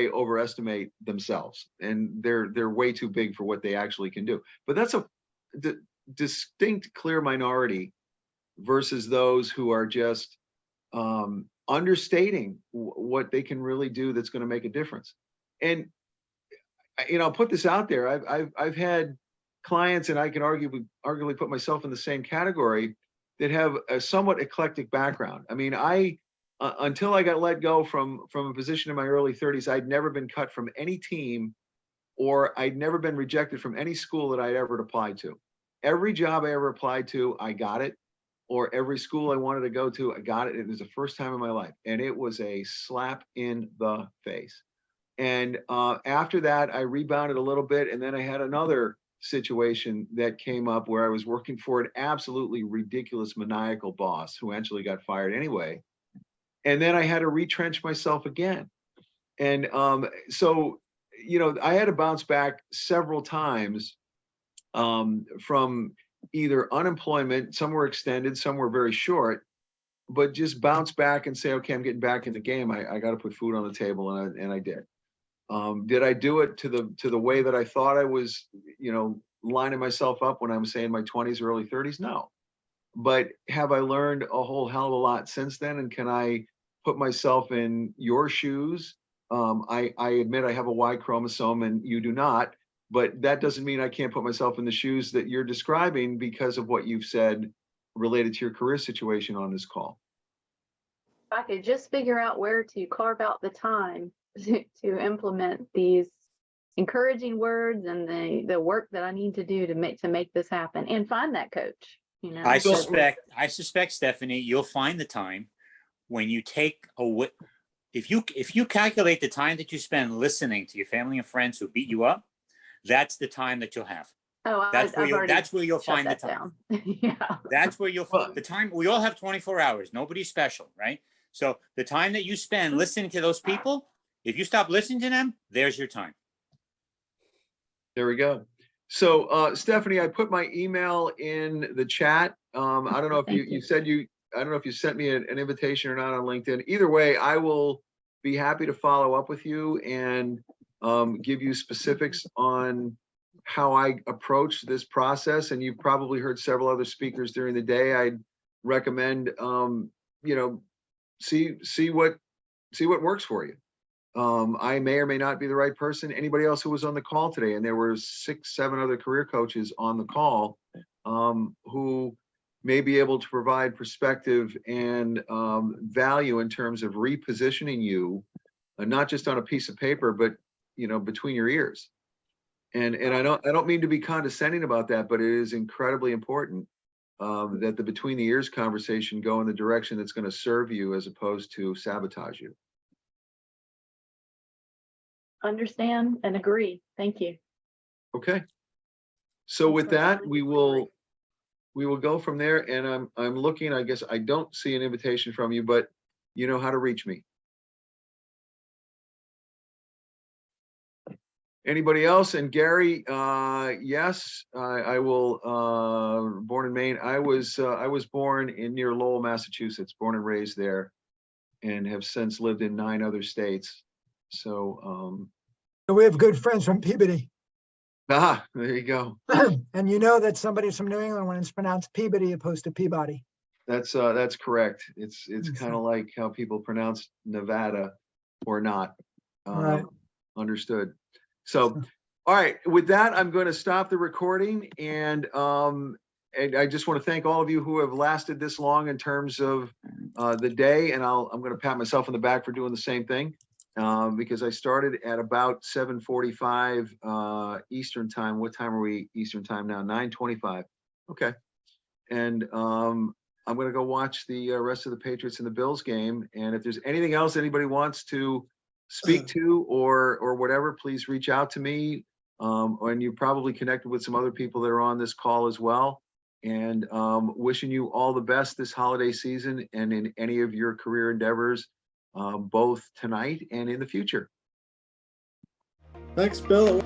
overestimate themselves, and they're way too big for what they actually can do. But that's a distinct, clear minority versus those who are just understating what they can really do that's going to make a difference. And I'll put this out there. I've had clients, and I can arguably put myself in the same category, that have a somewhat eclectic background. I mean, until I got let go from a position in my early 30s, I'd never been cut from any team, or I'd never been rejected from any school that I'd ever applied to. Every job I ever applied to, I got it, or every school I wanted to go to, I got it. It was the first time in my life, and it was a slap in the face. And after that, I rebounded a little bit, and then I had another situation that came up where I was working for an absolutely ridiculous, maniacal boss who eventually got fired anyway. And then I had to retrench myself again. And so, I had to bounce back several times from either unemployment, some were extended, some were very short, but just bounce back and say, okay, I'm getting back in the game. I got to put food on the table, and I did. Did I do it to the way that I thought I was, lining myself up when I was saying my 20s or early 30s? No. But have I learned a whole hell of a lot since then? And can I put myself in your shoes? I admit I have a Y chromosome and you do not, but that doesn't mean I can't put myself in the shoes that you're describing because of what you've said related to your career situation on this call. If I could just figure out where to carve out the time to implement these encouraging words and the work that I need to do to make this happen, and find that coach. I suspect, Stephanie, you'll find the time when you take away. If you calculate the time that you spend listening to your family and friends who beat you up, that's the time that you'll have. Oh, that's where you'll find the time. Yeah. That's where you'll find the time. We all have 24 hours. Nobody's special, right? So the time that you spend listening to those people, if you stop listening to them, there's your time. There we go. So, Stephanie, I put my email in the chat. I don't know if you said I don't know if you sent me an invitation or not on LinkedIn. Either way, I will be happy to follow up with you and give you specifics on how I approach this process. And you've probably heard several other speakers during the day. I'd recommend, see what works for you. I may or may not be the right person. Anybody else who was on the call today, and there were 6, 7 other career coaches on the call who may be able to provide perspective and value in terms of repositioning you, not just on a piece of paper, but between your ears. And I don't mean to be condescending about that, but it is incredibly important that the between the ears conversation go in the direction that's going to serve you as opposed to sabotage you. Understand and agree. Thank you. Okay. So with that, we will go from there. And I'm looking, I guess I don't see an invitation from you, but you know how to reach me. Anybody else? And Gary, yes, I will, born in Maine. I was born near Lowell, Massachusetts, born and raised there, and have since lived in 9 other states. So we have good friends from Peabody. there you go. And you know that somebody from New England when it's pronounced Peabody opposed to Peabody. That's correct. It's Yes, kind of like how people pronounce Nevada or not. Right. Understood. So, all right, with that, I'm going to stop the recording and I just want to thank all of you who have lasted this long in terms of the day. And I'm going to pat myself on the back for doing the same thing because I started at about 7:45 Eastern time. What time are we Eastern time now? 9:25. Okay. And I'm going to go watch the rest of the Patriots and the Bills game. And if there's anything else anybody wants to speak to or whatever, please reach out to me. And you probably connected with some other people that are on this call as well. And wishing you all the best this holiday season and in any of your career endeavors, both tonight and in the future. Thanks, Bill.